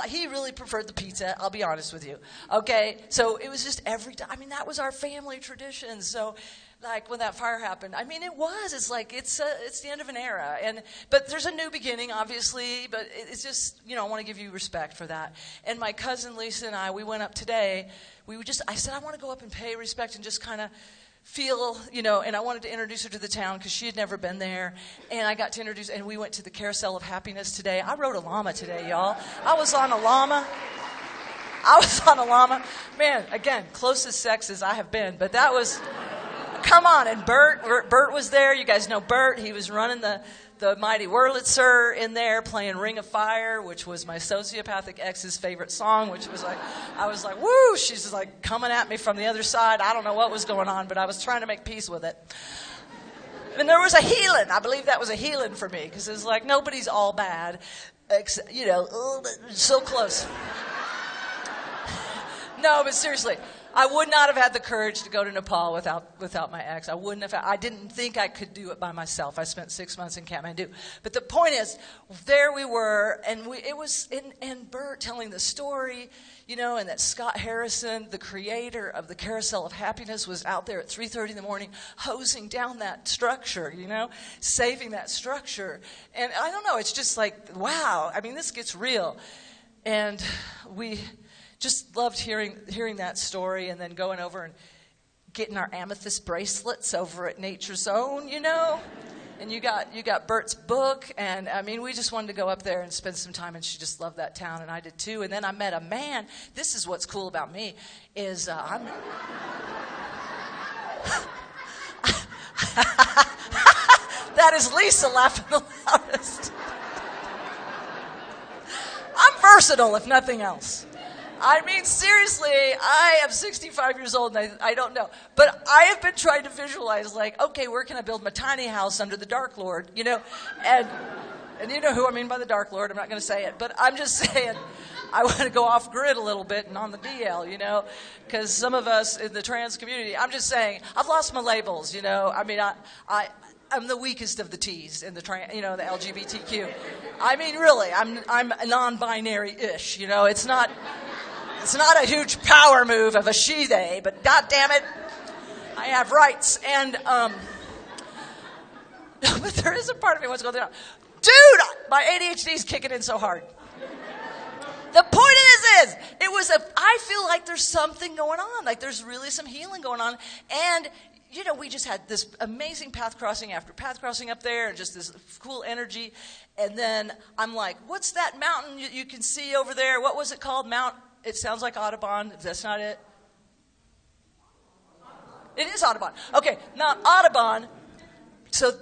he really preferred the pizza, I'll be honest with you. Okay, so it was just every time. That was our family tradition. So, when that fire happened, it's the end of an era. But there's a new beginning, obviously, but it's just, I want to give you respect for that. And my cousin Lisa and we went up today. I said, I want to go up and pay respect and just kind of feel, and I wanted to introduce her to the town because she had never been there. And I got to introduce, and we went to the Carousel of Happiness today. I rode a llama today, y'all. I was on a llama. Man, again, closest sex as I have been, but that was, come on. And Bert was there. You guys know Bert. He was running the Mighty Wurlitzer in there, playing Ring of Fire, which was my sociopathic ex's favorite song, which was I was like, woo, she's like coming at me from the other side. I don't know what was going on, but I was trying to make peace with it. And there was a healing. I believe that was a healing for me, because it's like nobody's all bad, so close. No, but seriously, I would not have had the courage to go to Nepal without my ex. I didn't think I could do it by myself. I spent 6 months in Kathmandu. But the point is, there we were, and Bert telling the story, and that Scott Harrison, the creator of the Carousel of Happiness, was out there at 3:30 in the morning hosing down that structure, saving that structure. And I don't know, it's just like, wow, this gets real. And we just loved hearing that story, and then going over and getting our amethyst bracelets over at Nature's Own, And you got Bert's book, and we just wanted to go up there and spend some time, and she just loved that town, and I did too. And then I met a man. This is what's cool about me is that is Lisa laughing the loudest. I'm versatile, if nothing else. Seriously, I am 65 years old, and I don't know. But I have been trying to visualize, okay, where can I build my tiny house under the Dark Lord, And you know who I mean by the Dark Lord. I'm not going to say it. But I'm just saying I want to go off grid a little bit and on the DL, Because some of us in the trans community, I'm just saying, I've lost my labels, I'm the weakest of the T's in the the LGBTQ. Really, I'm non-binary-ish. It's not a huge power move of a she/they, but God damn it, I have rights. And but there is a part of me what's going on. Dude, my ADHD is kicking in so hard. The point of this is, I feel like there's something going on. Like there's really some healing going on, and. We just had this amazing path crossing after path crossing up there, and just this cool energy. And then I'm like, what's that mountain you can see over there? What was it called? It sounds like Audubon. If that's not it. It is Audubon. Okay, Mount Audubon. So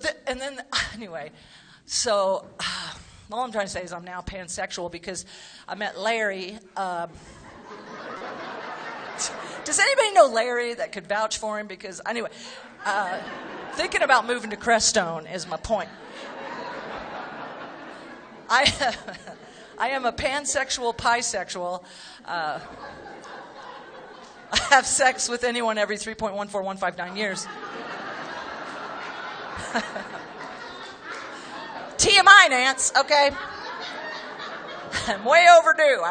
all I'm trying to say is I'm now pansexual because I met Larry. Does anybody know Larry that could vouch for him? Because, anyway, thinking about moving to Crestone is my point. I am a pansexual pisexual. I have sex with anyone every 3.14159 years. TMI, Nance, okay? I'm way overdue.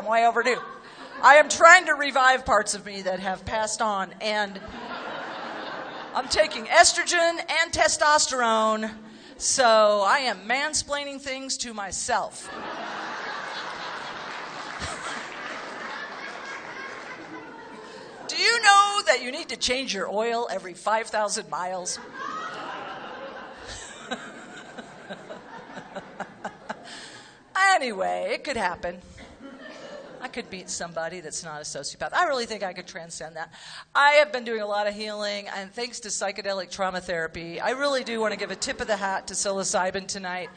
I am trying to revive parts of me that have passed on, and I'm taking estrogen and testosterone, so I am mansplaining things to myself. Do you know that you need to change your oil every 5,000 miles? anyway, it could happen. I could meet somebody that's not a sociopath. I really think I could transcend that. I have been doing a lot of healing, and thanks to psychedelic trauma therapy, I really do want to give a tip of the hat to psilocybin tonight.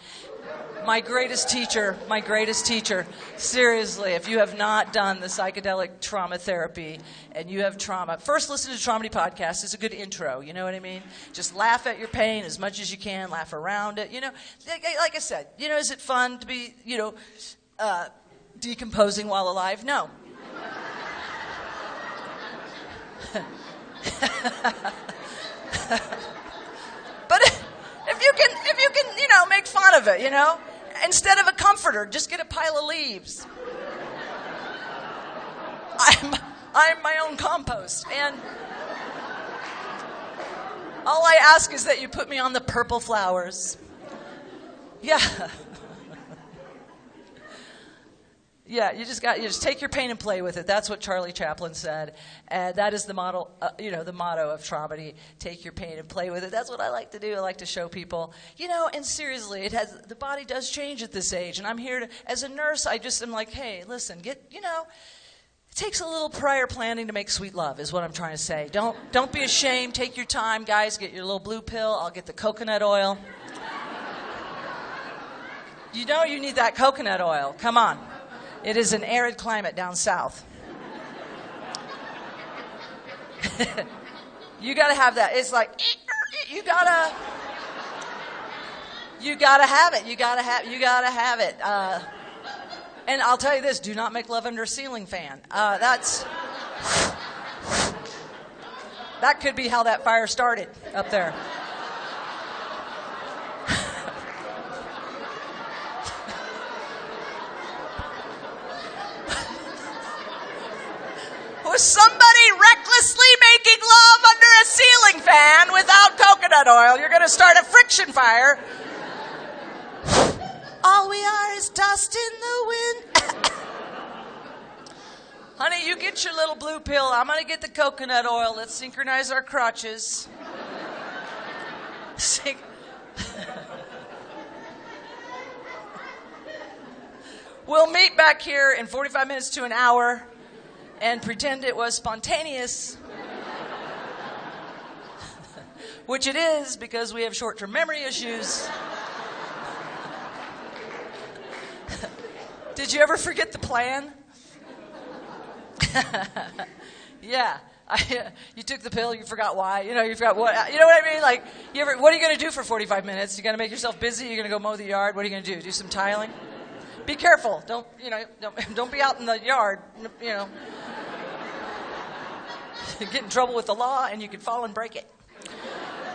My greatest teacher. Seriously, if you have not done the psychedelic trauma therapy and you have trauma, first listen to Traumedy Podcast. It's a good intro, you know what I mean? Just laugh at your pain as much as you can, laugh around it. You know, like I said, you know, is it fun to be, you know, decomposing while alive? No. But if you can, you know, make fun of it, you know, instead of a comforter, just get a pile of leaves. I'm my own compost, and all I ask is that you put me on the purple flowers. Yeah. Yeah, you just take your pain and play with it. That's what Charlie Chaplin said, and that is the model. The motto of Traumedy: take your pain and play with it. That's what I like to do. I like to show people, you know. And seriously, the body does change at this age, and I'm here to, as a nurse, I just am like, hey, listen, it takes a little prior planning to make sweet love, is what I'm trying to say. Don't be ashamed. Take your time, guys. Get your little blue pill. I'll get the coconut oil. You know you need that coconut oil. Come on. It is an arid climate down south. You got to have that. It's like, you got to have it. You got to have it. And I'll tell you this, do not make love under a ceiling fan. That could be how that fire started up there. Was somebody recklessly making love under a ceiling fan without coconut oil? You're going to start a friction fire. All we are is dust in the wind. Honey, you get your little blue pill. I'm going to get the coconut oil. Let's synchronize our crotches. We'll meet back here in 45 minutes to an hour and pretend it was spontaneous, which it is because we have short-term memory issues. Did you ever forget the plan? Yeah. You took the pill, you forgot why. You forgot what. You know what I mean? Like, what are you going to do for 45 minutes? You're going to make yourself busy? You're going to go mow the yard? What are you going to do? Do some tiling? Be careful. Don't be out in the yard, Get in trouble with the law, and you can fall and break it.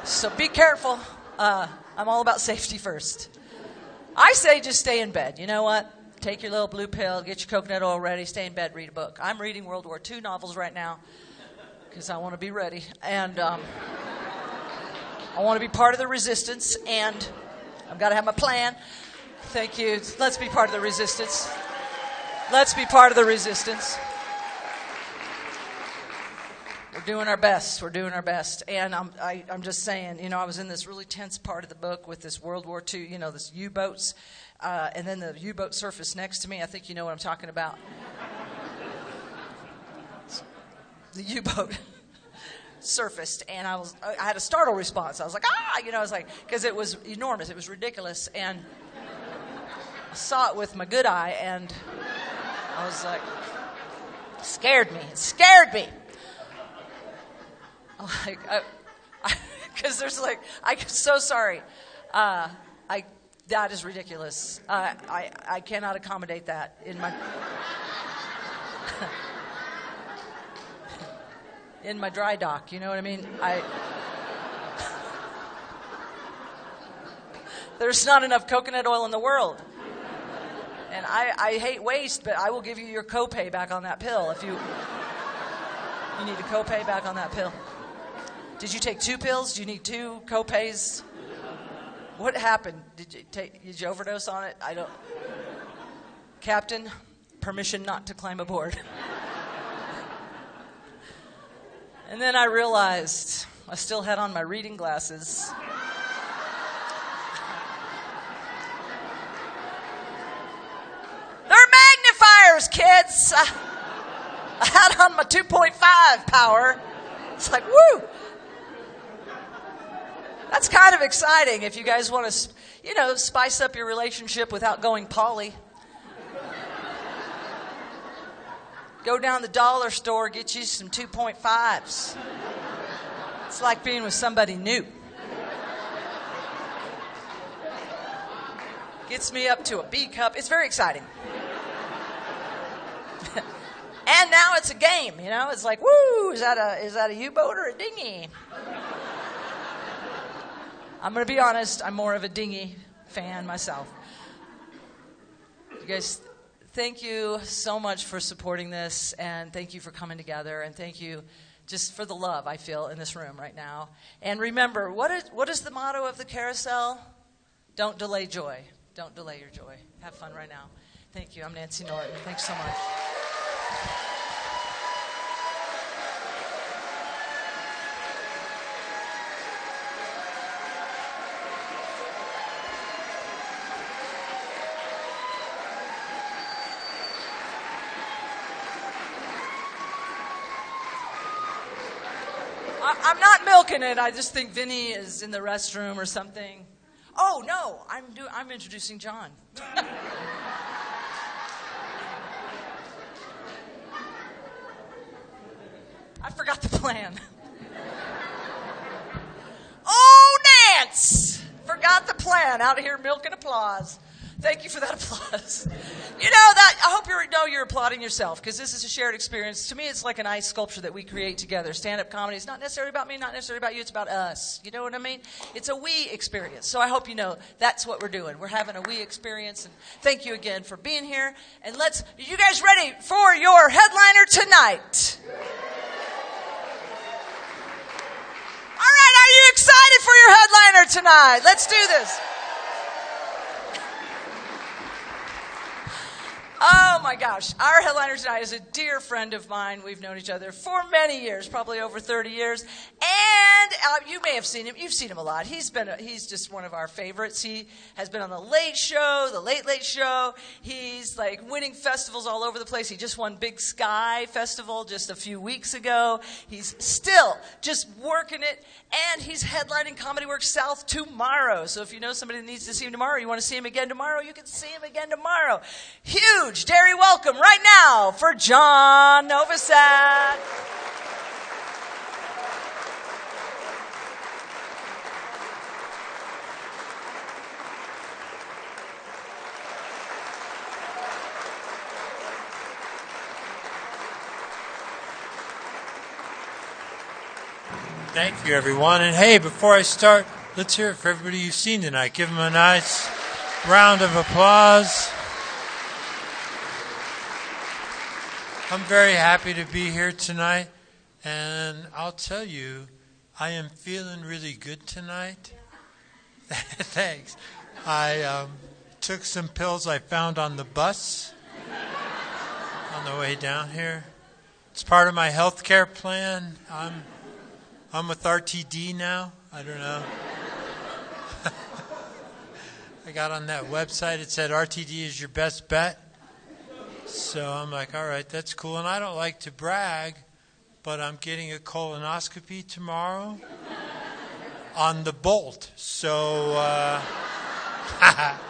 So be careful. I'm all about safety first. I say just stay in bed. You know what? Take your little blue pill, get your coconut oil ready, stay in bed, read a book. I'm reading World War II novels right now because I want to be ready. And I want to be part of the resistance, and I've got to have my plan. Thank you. Let's be part of the resistance. Let's be part of the resistance. We're doing our best. And I'm just saying, I was in this really tense part of the book with this World War II, this U-boats, and then the U-boat surfaced next to me. I think you know what I'm talking about. The U-boat surfaced, and I had a startle response. I was like, because it was enormous. It was ridiculous. And I saw it with my good eye, and I was like, it scared me. Because there's I'm so sorry. That is ridiculous. I cannot accommodate that in my in my dry dock. You know what I mean? There's not enough coconut oil in the world. And I hate waste, but I will give you your copay back on that pill if you need a copay back on that pill. Did you take 2 pills? Do you need 2 copays? What happened? Did you overdose on it? I don't. Captain, permission not to climb aboard. And then I realized I still had on my reading glasses. stairs, kids. I had on my 2.5 power. It's like, woo. That's kind of exciting if you guys want to, spice up your relationship without going poly. Go down the dollar store, get you some 2.5s. It's like being with somebody new. Gets me up to a B cup. It's very exciting. And now it's a game, It's like, woo, is that a U-boat or a dinghy? I'm going to be honest, I'm more of a dinghy fan myself. You guys, thank you so much for supporting this, and thank you for coming together, and thank you just for the love I feel in this room right now. And remember, what is the motto of the carousel? Don't delay joy. Don't delay your joy. Have fun right now. Thank you. I'm Nancy Norton. Thanks so much. I'm not milking it. I just think Vinnie is in the restroom or something. Oh no, I'm introducing John. I forgot the plan. Oh, Nance! Forgot the plan. Out of here milking applause. Thank you for that applause. I hope you're applauding yourself, because this is a shared experience. To me, it's like an ice sculpture that we create together. Stand-up comedy is not necessarily about me, not necessarily about you. It's about us. You know what I mean? It's a we experience. So I hope you know that's what we're doing. We're having a we experience. And thank you again for being here. And are you guys ready for your headliner tonight? All right, are you excited for your headliner tonight? Let's do this. Oh my gosh, our headliner tonight is a dear friend of mine. We've known each other for many years, probably over 30 years. And you may have seen him. You've seen him a lot. He's just one of our favorites. He has been on The Late Show, The Late Late Show. He's winning festivals all over the place. He just won Big Sky Festival just a few weeks ago. He's still just working it. And he's headlining Comedy Works South tomorrow. So if you know somebody that needs to see him tomorrow, you want to see him again tomorrow, you can see him again tomorrow. Huge dairy welcome right now for John Novosad. Thank you, everyone. And hey, before I start, let's hear it for everybody you've seen tonight. Give them a nice round of applause. I'm very happy to be here tonight, and I'll tell you, I am feeling really good tonight. Thanks. I took some pills I found on the bus on the way down here. It's part of my health care plan. I'm with RTD now. I don't know. I got on that website. It said RTD is your best bet. So I'm like, all right, that's cool. And I don't like to brag, but I'm getting a colonoscopy tomorrow on the Bolt. So I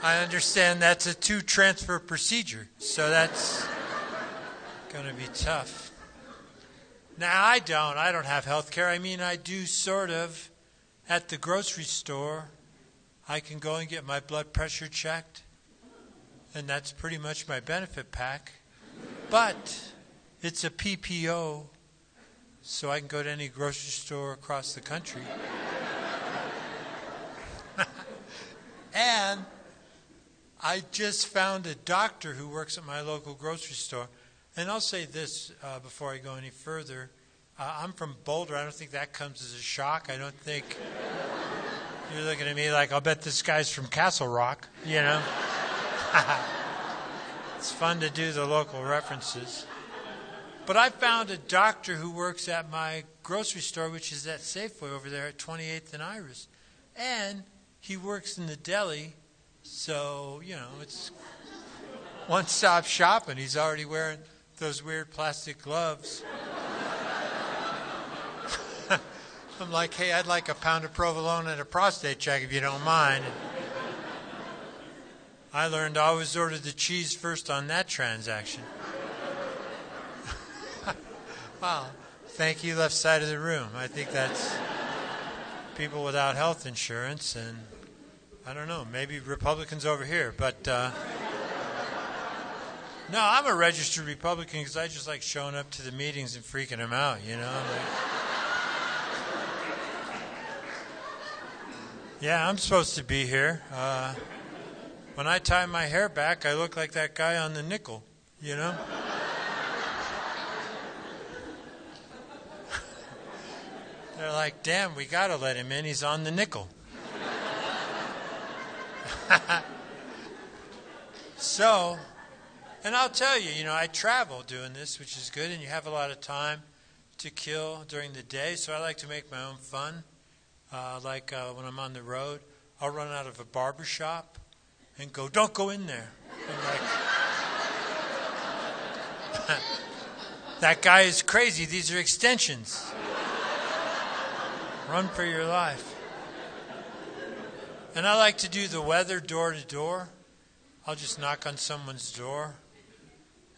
understand that's a 2-transfer procedure. So that's going to be tough. Now, I don't have health care. I mean, I do sort of. At the grocery store, I can go and get my blood pressure checked, and that's pretty much my benefit pack. But it's a PPO, so I can go to any grocery store across the country. And I just found a doctor who works at my local grocery store. And I'll say this before I go any further. I'm from Boulder. I don't think that comes as a shock. I don't think you're looking at me like, I'll bet this guy's from Castle Rock, you know. It's fun to do the local references. But I found a doctor who works at my grocery store, which is at Safeway over there at 28th and Iris. And he works in the deli, so, you know, it's one-stop shopping. He's already wearing those weird plastic gloves. I'm like, hey, I'd like a pound of provolone and a prostate check if you don't mind. I learned to always order the cheese first on that transaction. Wow. Thank you, left side of the room. I think that's people without health insurance, and I don't know, maybe Republicans over here. But no, I'm a registered Republican because I just like showing up to the meetings and freaking them out, you know? Yeah, I'm supposed to be here. When I tie my hair back, I look like that guy on the nickel, you know? They're like, damn, we got to let him in. He's on the nickel. So, and I'll tell you, I travel doing this, which is good, and you have a lot of time to kill during the day, so I like to make my own fun. When I'm on the road, I'll run out of a barber shop and go, don't go in there. I'm like, that guy is crazy. These are extensions. Run for your life. And I like to do the weather door to door. I'll just knock on someone's door.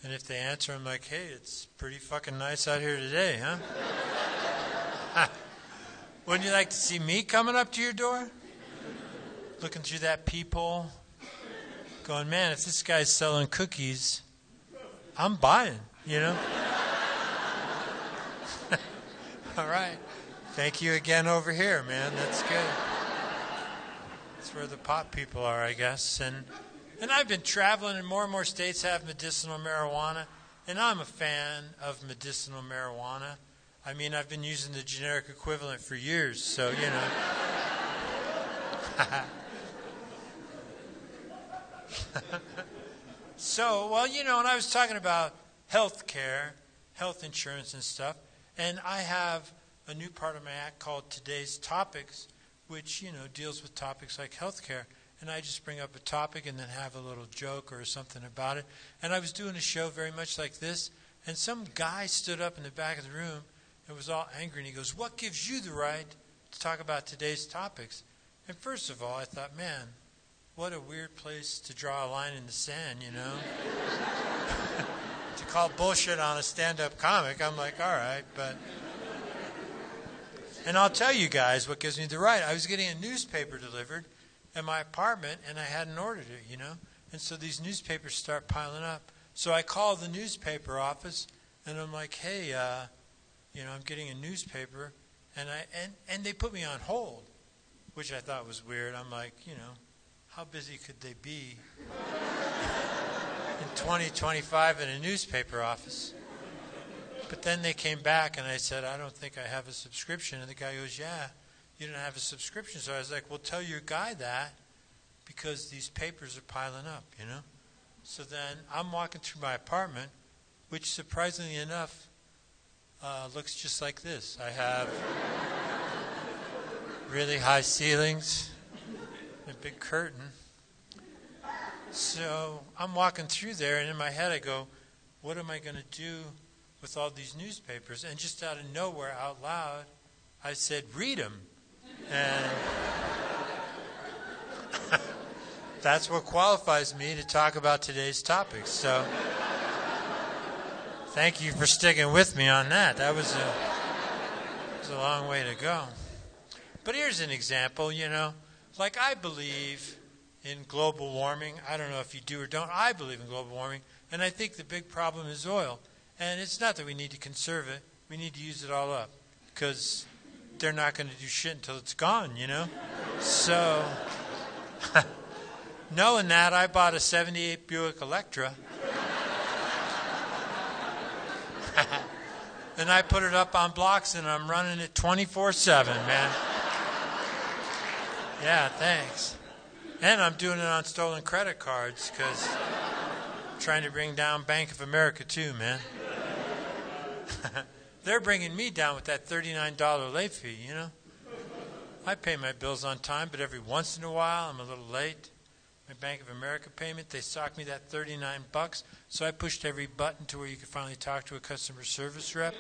And if they answer, I'm like, hey, it's pretty fucking nice out here today, huh? Wouldn't you like to see me coming up to your door? Looking through that peephole? Going, man, if this guy's selling cookies, I'm buying, you know? All right. Thank you again over here, man. That's good. That's where the pot people are, I guess. And I've been traveling, and more states have medicinal marijuana. And I'm a fan of medicinal marijuana. I mean, I've been using the generic equivalent for years, so, So, and I was talking about health care, health insurance and stuff, and I have a new part of my act called Today's Topics, which, deals with topics like health care. And I just bring up a topic and then have a little joke or something about it. And I was doing a show very much like this, and some guy stood up in the back of the room and was all angry, and he goes, what gives you the right to talk about today's topics? And first of all, I thought, man, what a weird place to draw a line in the sand, To call bullshit on a stand-up comic, I'm like, all right, but... And I'll tell you guys what gives me the right. I was getting a newspaper delivered in my apartment, and I hadn't ordered it, And so these newspapers start piling up. So I call the newspaper office, and I'm like, hey, I'm getting a newspaper, and they put me on hold, which I thought was weird. I'm like, how busy could they be in 2025 in a newspaper office? But then they came back, and I said, I don't think I have a subscription. And the guy goes, yeah, you don't have a subscription. So I was like, well, tell your guy that, because these papers are piling up, So then I'm walking through my apartment, which surprisingly enough looks just like this. I have really high ceilings, a big curtain. So I'm walking through there, and in my head I go, what am I going to do with all these newspapers? And just out of nowhere, out loud, I said, read them. And that's what qualifies me to talk about today's topics. So thank you for sticking with me on that. That was a long way to go. But here's an example, I believe in global warming. I don't know if you do or don't. I believe in global warming. And I think the big problem is oil. And it's not that we need to conserve it. We need to use it all up. Because they're not going to do shit until it's gone, So, knowing that, I bought a 78 Buick Electra. And I put it up on blocks, and I'm running it 24/7, man. Yeah, thanks. And I'm doing it on stolen credit cards, because I'm trying to bring down Bank of America, too, man. They're bringing me down with that $39 late fee, I pay my bills on time, but every once in a while I'm a little late. my Bank of America payment. They socked me that $39. So I pushed every button to where you could finally talk to a customer service rep.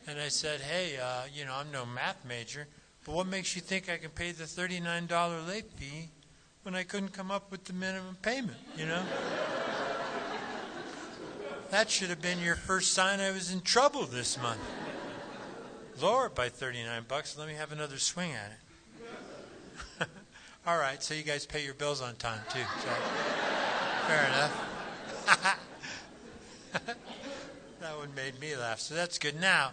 And I said, hey, I'm no math major, but what makes you think I can pay the $39 late fee when I couldn't come up with the minimum payment, That should have been your first sign I was in trouble this month. Lower it by $39. Let me have another swing at it. All right, so you guys pay your bills on time, too. So, fair enough. That one made me laugh, so that's good. Now,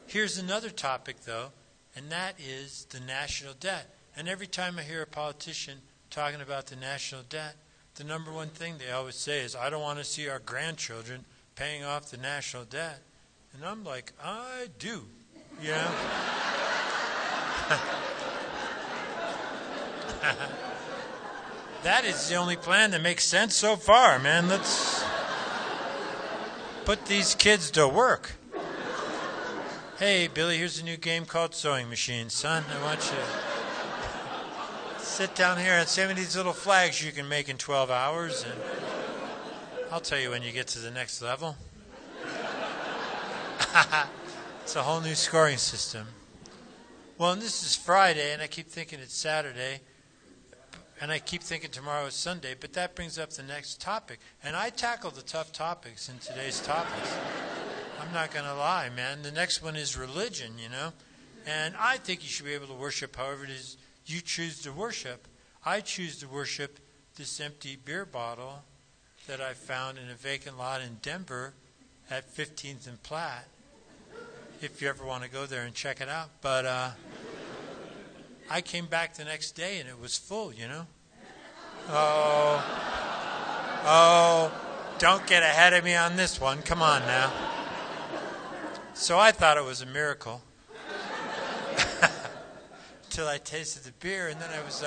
here's another topic, though, and that is the national debt. And every time I hear a politician talking about the national debt, the number one thing they always say is, I don't want to see our grandchildren paying off the national debt. And I'm like, I do, That is the only plan that makes sense so far, man. Let's put these kids to work. Hey, Billy, here's a new game called Sewing Machine. Son, I want you to sit down here and send me these little flags you can make in 12 hours, and I'll tell you when you get to the next level. It's a whole new scoring system. Well, and this is Friday, and I keep thinking it's Saturday, and I keep thinking tomorrow is Sunday, but that brings up the next topic. And I tackle the tough topics in today's topics. I'm not going to lie, man. The next one is religion, And I think you should be able to worship however it is you choose to worship. I choose to worship this empty beer bottle that I found in a vacant lot in Denver at 15th and Platt, if you ever want to go there and check it out. But I came back the next day and it was full, Oh, don't get ahead of me on this one. Come on now. So I thought it was a miracle. Until I tasted the beer, and then I was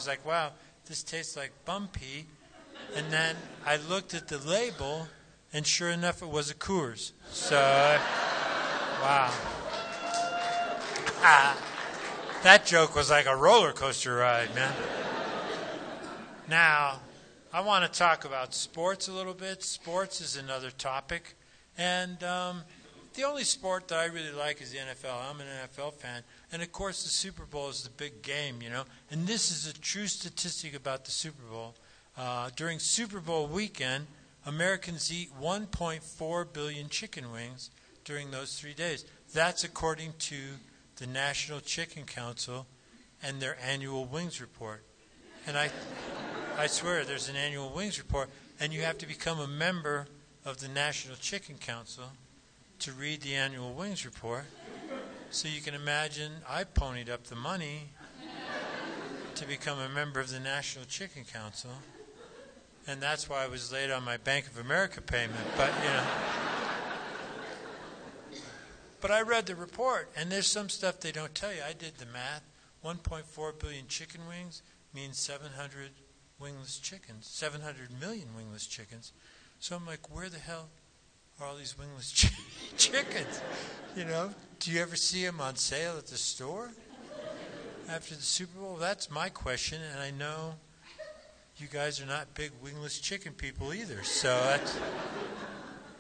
like, wow, this tastes like bum pee. And then I looked at the label, and sure enough, it was a Coors. So, wow. That joke was like a roller coaster ride, man. Now, I want to talk about sports a little bit. Sports is another topic. And the only sport that I really like is the NFL. I'm an NFL fan. And, of course, the Super Bowl is the big game, And this is a true statistic about the Super Bowl. During Super Bowl weekend, Americans eat 1.4 billion chicken wings during those 3 days. That's according to the National Chicken Council and their annual wings report. And I swear there's an annual wings report, and you have to become a member of the National Chicken Council to read the annual wings report. So you can imagine I ponied up the money to become a member of the National Chicken Council. And that's why I was late on my Bank of America payment. But I read the report, and there's some stuff they don't tell you. I did the math. 1.4 billion chicken wings means 700 wingless chickens, 700 million wingless chickens. So I'm like, where the hell are all these wingless chickens? Do you ever see them on sale at the store after the Super Bowl? That's my question, and I know you guys are not big wingless chicken people either, so that's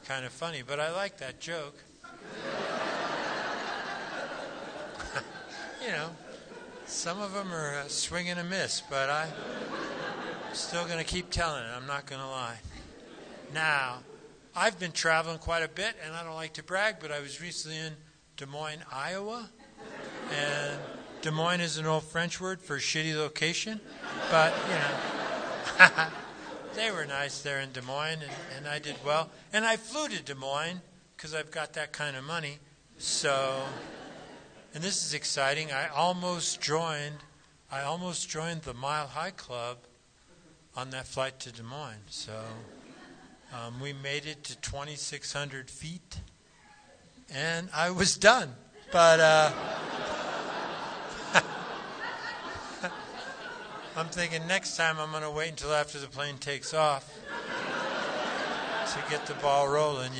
kind of funny. But I like that joke. Some of them are a swing and a miss, but I'm still going to keep telling it. I'm not going to lie. Now, I've been traveling quite a bit, and I don't like to brag, but I was recently in Des Moines, Iowa. And Des Moines is an old French word for shitty location. But, they were nice there in Des Moines, and I did well. And I flew to Des Moines because I've got that kind of money. So, and this is exciting. I almost joined the Mile High Club on that flight to Des Moines. So we made it to 2,600 feet, and I was done. But I'm thinking next time I'm going to wait until after the plane takes off to get the ball rolling,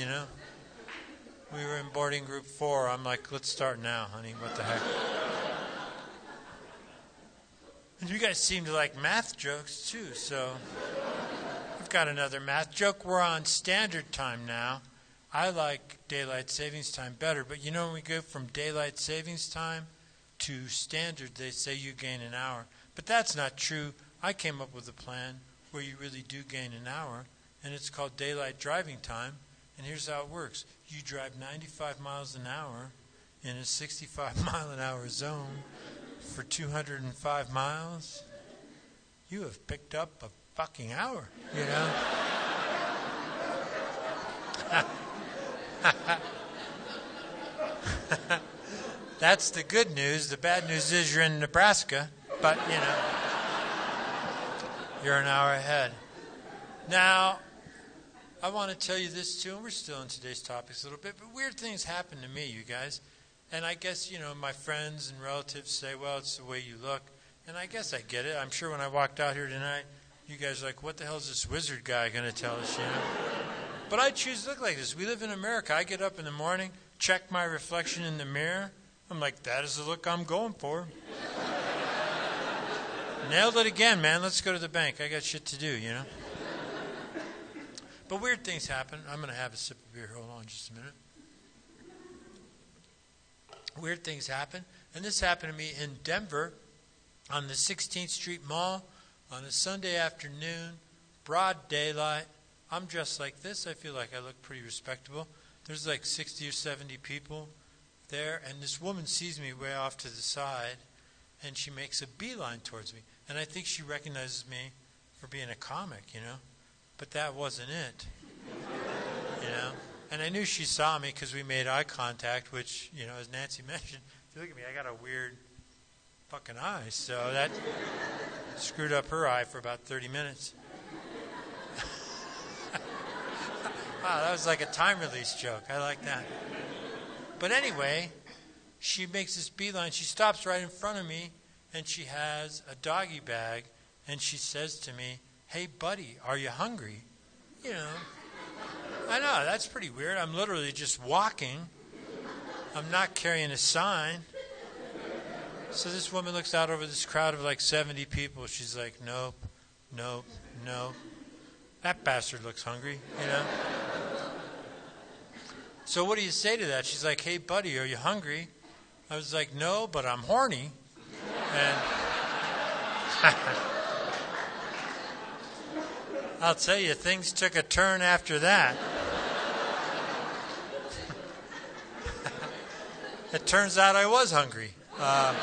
We were in boarding group 4. I'm like, let's start now, honey. What the heck? And you guys seem to like math jokes too, so I've got another math joke. We're on standard time now. I like daylight savings time better, but you know when we go from daylight savings time to standard, they say you gain an hour. But that's not true. I came up with a plan where you really do gain an hour, and it's called daylight driving time. And here's how it works. You drive 95 miles an hour in a 65 mile an hour zone for 205 miles. You have picked up a fucking hour, you know? That's the good news. The bad news is you're in Nebraska, but, you know, you're an hour ahead. Now, I want to tell you this, too, and we're still in today's topics a little bit, but weird things happen to me, you guys. And I guess, you know, my friends and relatives say, well, it's the way you look. And I guess I get it. I'm sure when I walked out here tonight, you guys are like, what the hell is this wizard guy going to tell us, you know? But I choose to look like this. We live in America. I get up in the morning, check my reflection in the mirror. I'm like, that is the look I'm going for. Nailed it again, man. Let's go to the bank. I got shit to do, you know? But weird things happen. I'm going to have a sip of beer. Hold on just a minute. Weird things happen. And this happened to me in Denver on the 16th Street Mall on a Sunday afternoon, broad daylight. I'm dressed like this. I feel like I look pretty respectable. There's like 60 or 70 people there, and this woman sees me way off to the side, and she makes a beeline towards me. And I think she recognizes me for being a comic, you know. But that wasn't it, you know. And I knew she saw me because we made eye contact, which, you know, as Nancy mentioned, if you look at me, I got a weird fucking eye. So that screwed up her eye for about 30 minutes. Wow, that was like a time release joke. I like that. But anyway, she makes this beeline. She stops right in front of me, and she has a doggy bag, and she says to me, hey, buddy, are you hungry? You know, I know, that's pretty weird. I'm literally just walking. I'm not carrying a sign. So this woman looks out over this crowd of like 70 people. She's like, nope, nope, nope. That bastard looks hungry, you know. So what do you say to that? She's like, hey, buddy, are you hungry? I was like, no, but I'm horny. And I'll tell you, things took a turn after that. It turns out I was hungry. But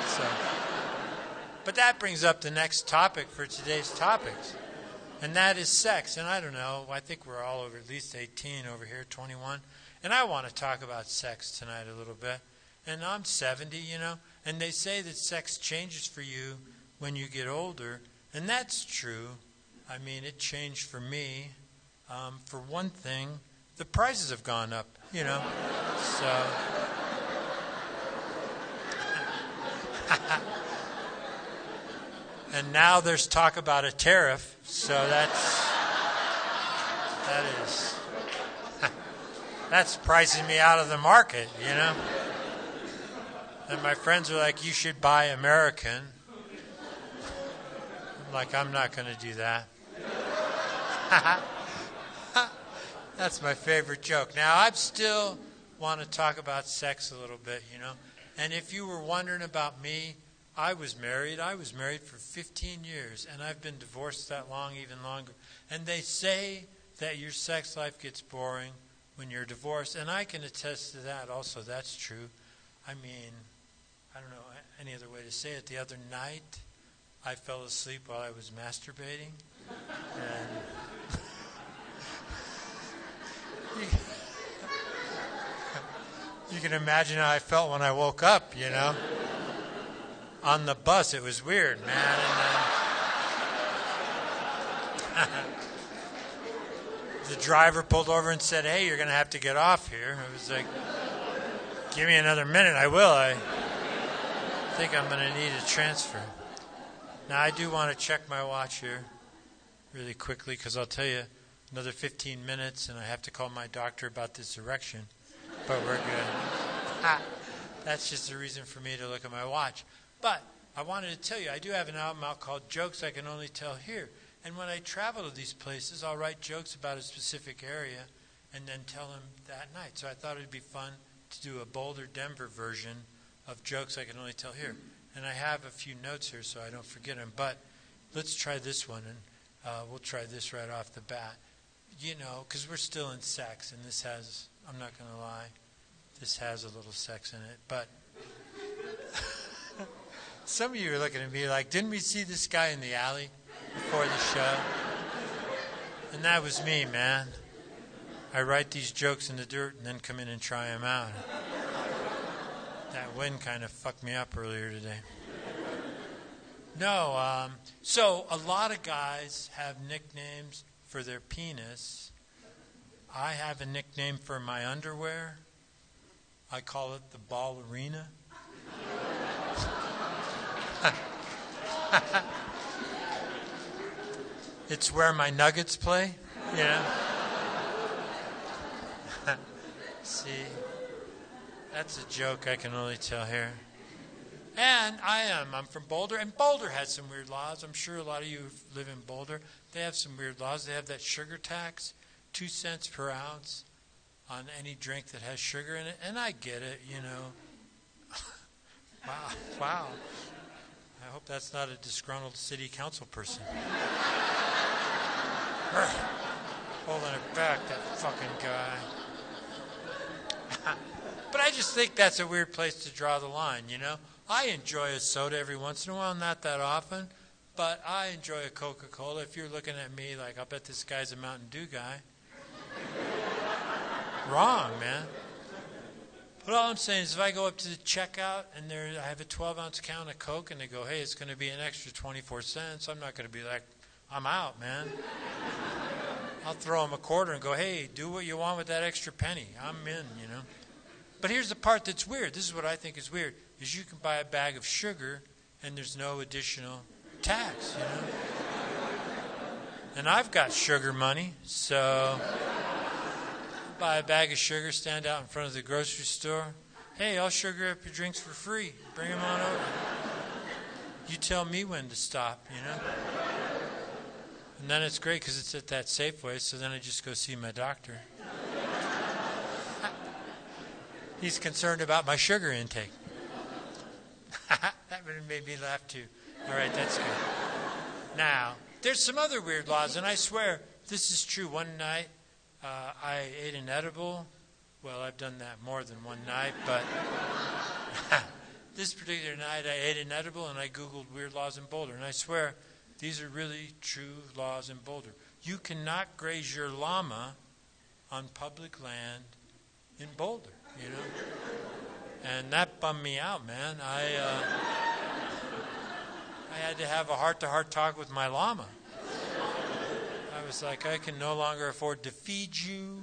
that brings up the next topic for today's topics, and that is sex. And I don't know, I think we're all over at least 18 over here, 21. And I want to talk about sex tonight a little bit. And I'm 70, you know, and they say that sex changes for you when you get older. And that's true. I mean, it changed for me. For one thing, the prices have gone up, you know. So and now there's talk about a tariff. So that's pricing me out of the market, you know. And my friends are like, you should buy American. I'm like, I'm not going to do that. That's my favorite joke. Now, I still want to talk about sex a little bit, you know. And if you were wondering about me, I was married. I was married for 15 years, and I've been divorced that long, even longer. And they say that your sex life gets boring when you're divorced, and I can attest to that also. That's true. I mean, I don't know any other way to say it. The other night, I fell asleep while I was masturbating, and you can imagine how I felt when I woke up, you know. On the bus, it was weird, man. And the driver pulled over and said, hey, you're going to have to get off here. I was like, give me another minute, I will. I think I'm going to need a transfer. Now, I do want to check my watch here really quickly because I'll tell you, another 15 minutes and I have to call my doctor about this erection. But we're good. That's just a reason for me to look at my watch. But I wanted to tell you, I do have an album out called Jokes I Can Only Tell Here. And when I travel to these places, I'll write jokes about a specific area and then tell them that night. So I thought it would be fun to do a Boulder, Denver version of Jokes I Can Only Tell Here. And I have a few notes here so I don't forget them. But let's try this one, and we'll try this right off the bat. You know, because we're still in sex, and this has, I'm not going to lie, this has a little sex in it. But some of you are looking at me like, didn't we see this guy in the alley before the show? And that was me, man. I write these jokes in the dirt and then come in and try them out. That wind kind of fucked me up earlier today. No, so a lot of guys have nicknames for their penis. I have a nickname for my underwear. I call it the ballerina. It's where my Nuggets play, you know. See, that's a joke I can only tell here. And I'm from Boulder, and Boulder has some weird laws. I'm sure a lot of you live in Boulder. They have some weird laws. They have that sugar tax, 2 cents per ounce on any drink that has sugar in it. And I get it, you know. Wow. I hope that's not a disgruntled city council person. Holding it back, that fucking guy. But I just think that's a weird place to draw the line, you know. I enjoy a soda every once in a while, not that often, but I enjoy a Coca-Cola. If you're looking at me like, I'll bet this guy's a Mountain Dew guy. Wrong, man. But all I'm saying is if I go up to the checkout and I have a 12-ounce can of Coke and they go, hey, it's going to be an extra 24 cents, I'm not going to be like, I'm out, man. I'll throw them a quarter and go, hey, do what you want with that extra penny. I'm in, you know. But here's the part that's weird. This is what I think is weird, is you can buy a bag of sugar and there's no additional tax, you know. And I've got sugar money, so buy a bag of sugar, stand out in front of the grocery store. Hey, I'll sugar up your drinks for free. Bring them on over. You tell me when to stop, you know. And then it's great because it's at that Safeway, so then I just go see my doctor. He's concerned about my sugar intake. That would have made me laugh too. All right, that's good. Now, there's some other weird laws, and I swear this is true. One night, I ate an edible. Well, I've done that more than one night, but this particular night I ate an edible, and I Googled weird laws in Boulder, and I swear these are really true laws in Boulder. You cannot graze your llama on public land in Boulder, you know. And that bummed me out, man. I had to have a heart-to-heart talk with my llama. I was like, I can no longer afford to feed you.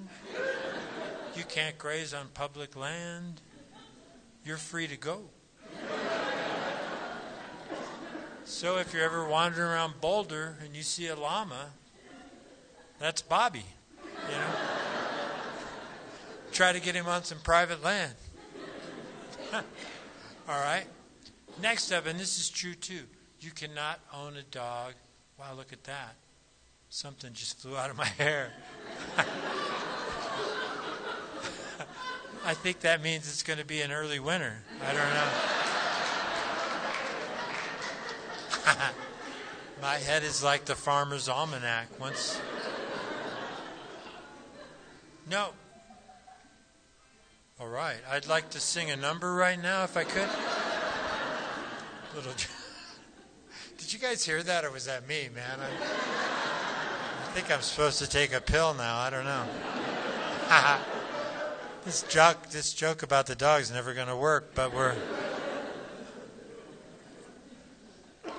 You can't graze on public land. You're free to go. So if you're ever wandering around Boulder and you see a llama, that's Bobby, you know. Try to get him on some private land. All right. Next up, and this is true too, you cannot own a dog. Wow, look at that. Something just flew out of my hair. I think that means it's going to be an early winter. I don't know. My head is like the Farmer's Almanac. No. All right. I'd like to sing a number right now if I could. Did you guys hear that, or was that me, man? I think I'm supposed to take a pill now. I don't know. This joke about the dog's never going to work, but we're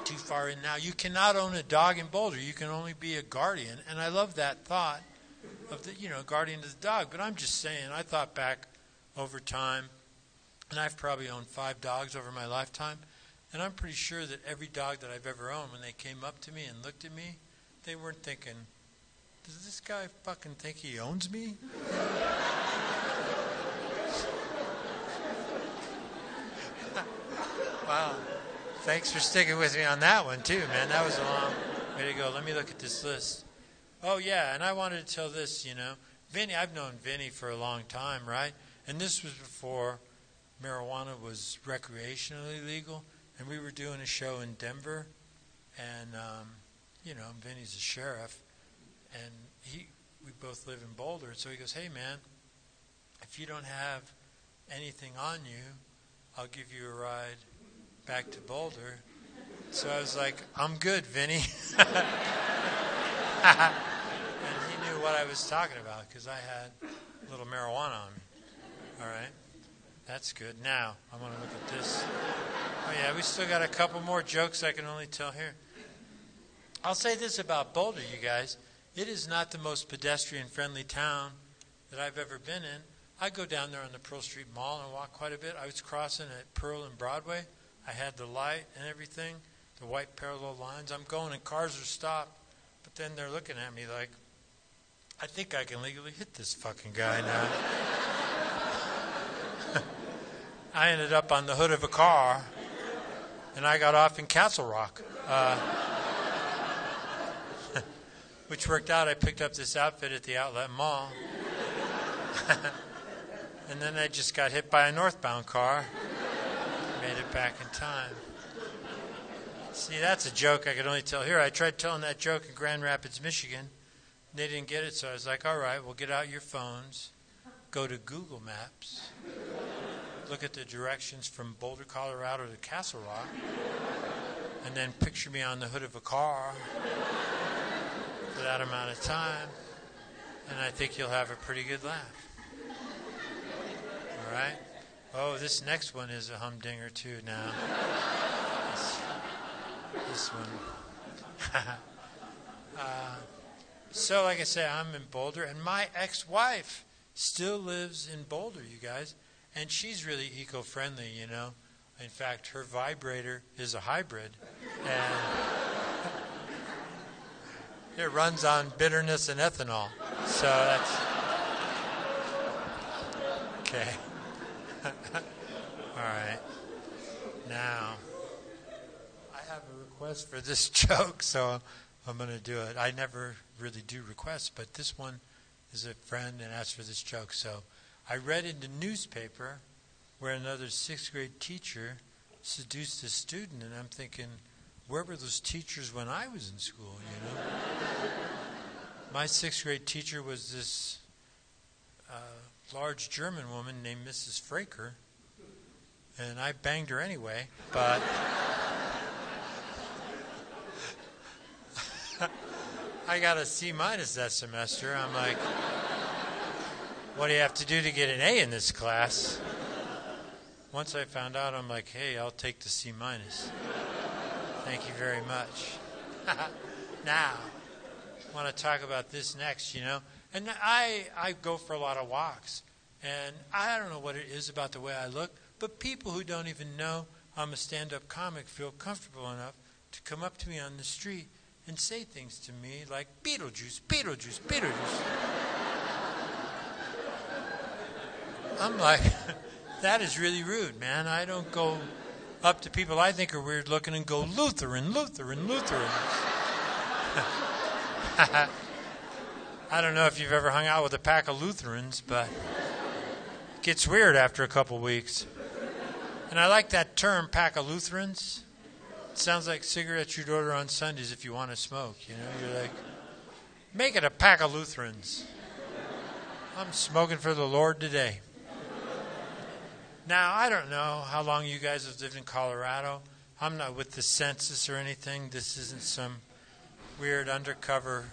too far in now. You cannot own a dog in Boulder. You can only be a guardian. And I love that thought of the, guardian of the dog. But I'm just saying, I thought back over time, and I've probably owned 5 dogs over my lifetime. And I'm pretty sure that every dog that I've ever owned, when they came up to me and looked at me, they weren't thinking, does this guy fucking think he owns me? Wow. Thanks for sticking with me on that one, too, man. That was a long way to go. Let me look at this list. Oh, yeah, and I wanted to tell this, Vinnie, I've known Vinnie for a long time, right? And this was before marijuana was recreationally legal. And we were doing a show in Denver. And, Vinnie's a sheriff. And we both live in Boulder. So he goes, hey, man, if you don't have anything on you, I'll give you a ride back to Boulder. So I was like, I'm good, Vinnie. And he knew what I was talking about because I had a little marijuana on me. All right. That's good. Now, I want to look at this. Oh, yeah, we still got a couple more jokes I can only tell here. I'll say this about Boulder, you guys. It is not the most pedestrian-friendly town that I've ever been in. I go down there on the Pearl Street Mall and walk quite a bit. I was crossing at Pearl and Broadway. I had the light and everything, the white parallel lines. I'm going and cars are stopped. But then they're looking at me like, I think I can legally hit this fucking guy now. I ended up on the hood of a car, and I got off in Castle Rock. Which worked out. I picked up this outfit at the outlet mall. And then I just got hit by a northbound car. Made it back in time. See, that's a joke I could only tell here. I tried telling that joke in Grand Rapids, Michigan. They didn't get it, so I was like, all right, well, get out your phones. Go to Google Maps. Look at the directions from Boulder, Colorado to Castle Rock. And then picture me on the hood of a car for that amount of time. And I think you'll have a pretty good laugh. All right? Oh, this next one is a humdinger, too, now. This one. So, like I say, I'm in Boulder, and my ex-wife still lives in Boulder, you guys. And she's really eco-friendly, In fact, her vibrator is a hybrid. And it runs on bitterness and ethanol. So that's... Okay. All right. Now, I have a request for this joke, so I'm going to do it. I never really do requests, but this one is a friend and asked for this joke. So I read in the newspaper where another 6th grade teacher seduced a student, and I'm thinking, where were those teachers when I was in school, My 6th grade teacher was this large German woman named Mrs. Fraker, and I banged her anyway, but I got a C- that semester. I'm like, what do you have to do to get an A in this class? Once I found out, I'm like, hey, I'll take the C-. Thank you very much. Now, I want to talk about this next, And I go for a lot of walks. And I don't know what it is about the way I look, but people who don't even know I'm a stand-up comic feel comfortable enough to come up to me on the street and say things to me like, Beetlejuice, Beetlejuice, Beetlejuice. I'm like, that is really rude, man. I don't go up to people I think are weird looking and go, Lutheran, Lutheran, Lutheran. I don't know if you've ever hung out with a pack of Lutherans, but it gets weird after a couple weeks. And I like that term, pack of Lutherans. It sounds like cigarettes you'd order on Sundays if you want to smoke. You're like, make it a pack of Lutherans. I'm smoking for the Lord today. Now, I don't know how long you guys have lived in Colorado. I'm not with the census or anything. This isn't some weird undercover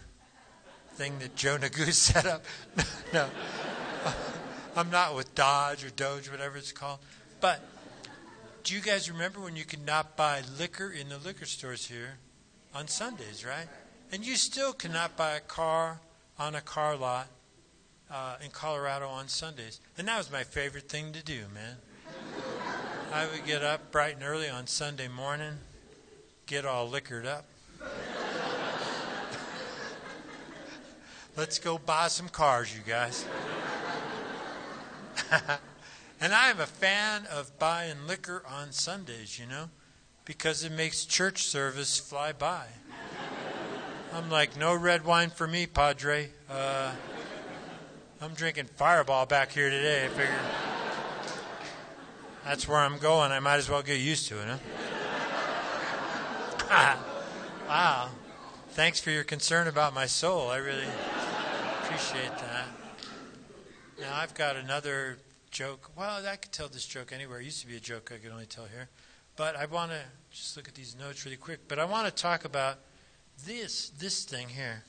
thing that Joe Nagoo set up. No. I'm not with Dodge or Doge, whatever it's called. But do you guys remember when you could not buy liquor in the liquor stores here on Sundays, right? And you still cannot buy a car on a car lot in Colorado on Sundays. And that was my favorite thing to do, man. I would get up bright and early on Sunday morning, get all liquored up. Let's go buy some cars, you guys. And I am a fan of buying liquor on Sundays, because it makes church service fly by. I'm like, no red wine for me, Padre. I'm drinking Fireball back here today. I figure that's where I'm going. I might as well get used to it, huh? Wow. Thanks for your concern about my soul. I really appreciate that. Now, I've got another joke. Well, I could tell this joke anywhere. It used to be a joke I could only tell here. But I want to just look at these notes really quick. But I want to talk about this thing here.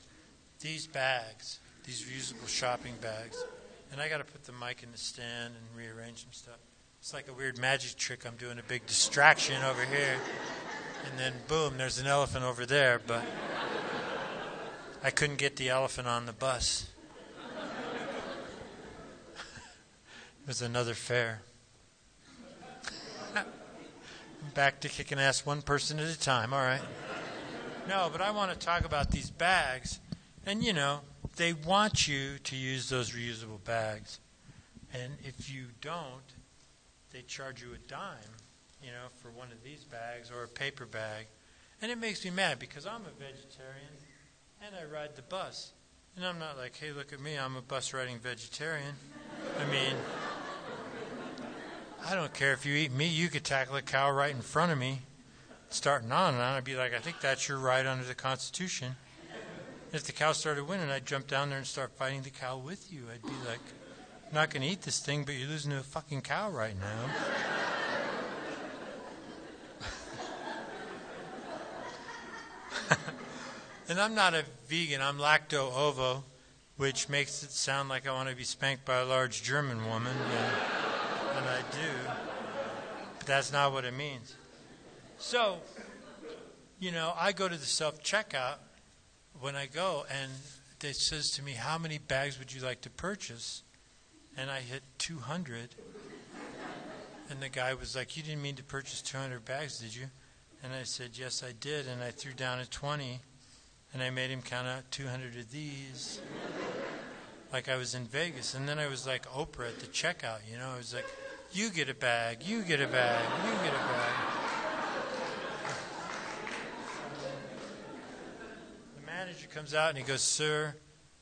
These bags. These reusable shopping bags. And I got to put the mic in the stand and rearrange some stuff. It's like a weird magic trick. I'm doing a big distraction over here. And then, boom, there's an elephant over there. But I couldn't get the elephant on the bus. It was another fare. Back to kicking ass one person at a time. All right. No, but I want to talk about these bags. And, you know, they want you to use those reusable bags. And if you don't, they charge you a dime, you know, for one of these bags or a paper bag. And it makes me mad because I'm a vegetarian and I ride the bus. And I'm not like, hey, look at me, I'm a bus riding vegetarian. I mean, I don't care if you eat meat, you could tackle a cow right in front of me. Starting on and on, I'd be like, I think that's your right under the Constitution. If the cow started winning, I'd jump down there and start fighting the cow with you. I'd be like, I'm not going to eat this thing, but you're losing to a fucking cow right now. And I'm not a vegan. I'm lacto-ovo, which makes it sound like I want to be spanked by a large German woman. And I do. But that's not what it means. So, you know, I go to the self-checkout when I go, and it says to me, how many bags would you like to purchase? And I hit 200. And the guy was like, you didn't mean to purchase 200 bags, did you? And I said, yes, I did. And I threw down a 20, and I made him count out 200 of these, like I was in Vegas. And then I was like Oprah at the checkout, you know. I was like, you get a bag, you get a bag, you get a bag. The manager comes out and he goes, sir,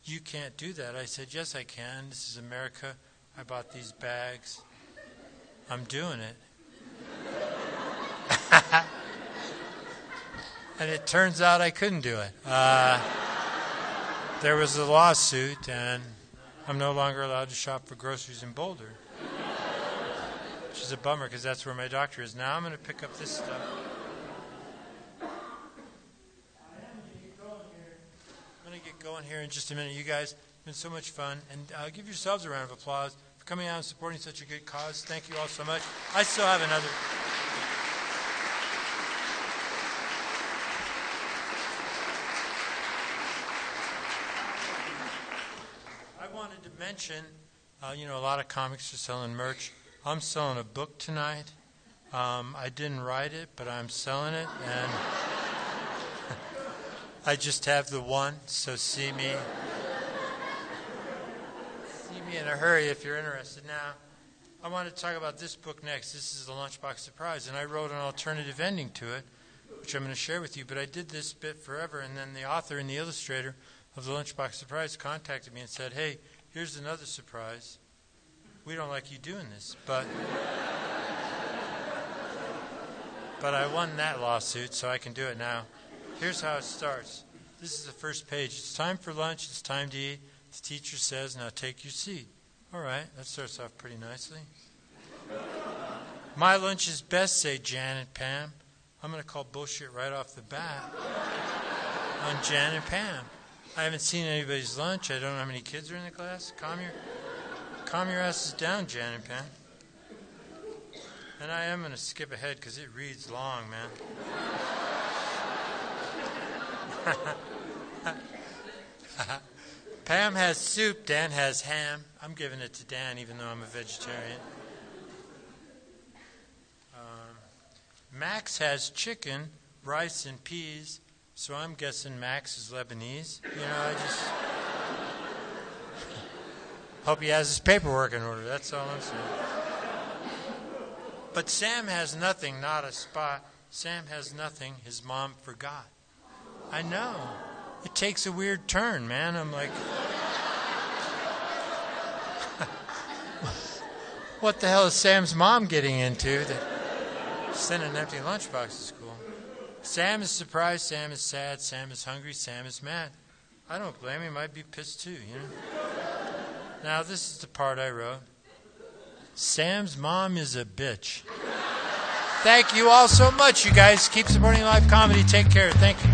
you can't do that. I said, yes, I can. This is America. I bought these bags. I'm doing it. And it turns out I couldn't do it. There was a lawsuit, and I'm no longer allowed to shop for groceries in Boulder. Which is a bummer, because that's where my doctor is. Now I'm going to pick up this stuff. I'm going to get going here in just a minute. You guys, it's been so much fun. And give yourselves a round of applause for coming out and supporting such a good cause. Thank you all so much. I still have another... mention, you know, a lot of comics are selling merch. I'm selling a book tonight. I didn't write it, but I'm selling it, and I just have the one, so see me in a hurry if you're interested. Now, I want to talk about this book next. This is the Lunchbox Surprise, and I wrote an alternative ending to it, which I'm going to share with you, but I did this bit forever, and then the author and the illustrator of the Lunchbox Surprise contacted me and said, hey, here's another surprise. We don't like you doing this, but I won that lawsuit, so I can do it now. Here's how it starts. This is the first page. It's time for lunch. It's time to eat. The teacher says, now take your seat. All right, that starts off pretty nicely. My lunch is best, say Jan and Pam. I'm going to call bullshit right off the bat on Jan and Pam. I haven't seen anybody's lunch. I don't know how many kids are in the class. Calm your asses down, Jan and Pam. And I am going to skip ahead because it reads long, man. Pam has soup. Dan has ham. I'm giving it to Dan, even though I'm a vegetarian. Max has chicken, rice, and peas. So I'm guessing Max is Lebanese. You know, I just hope he has his paperwork in order. That's all I'm saying. But Sam has nothing, not a spot. Sam has nothing his mom forgot. I know. It takes a weird turn, man. I'm like, what the hell is Sam's mom getting into that sending an empty lunchbox to school? Sam is surprised, Sam is sad, Sam is hungry, Sam is mad. I don't blame him. He might be pissed too, you know. Now, this is the part I wrote. Sam's mom is a bitch. Thank you all so much, you guys. Keep supporting live comedy. Take care. Thank you.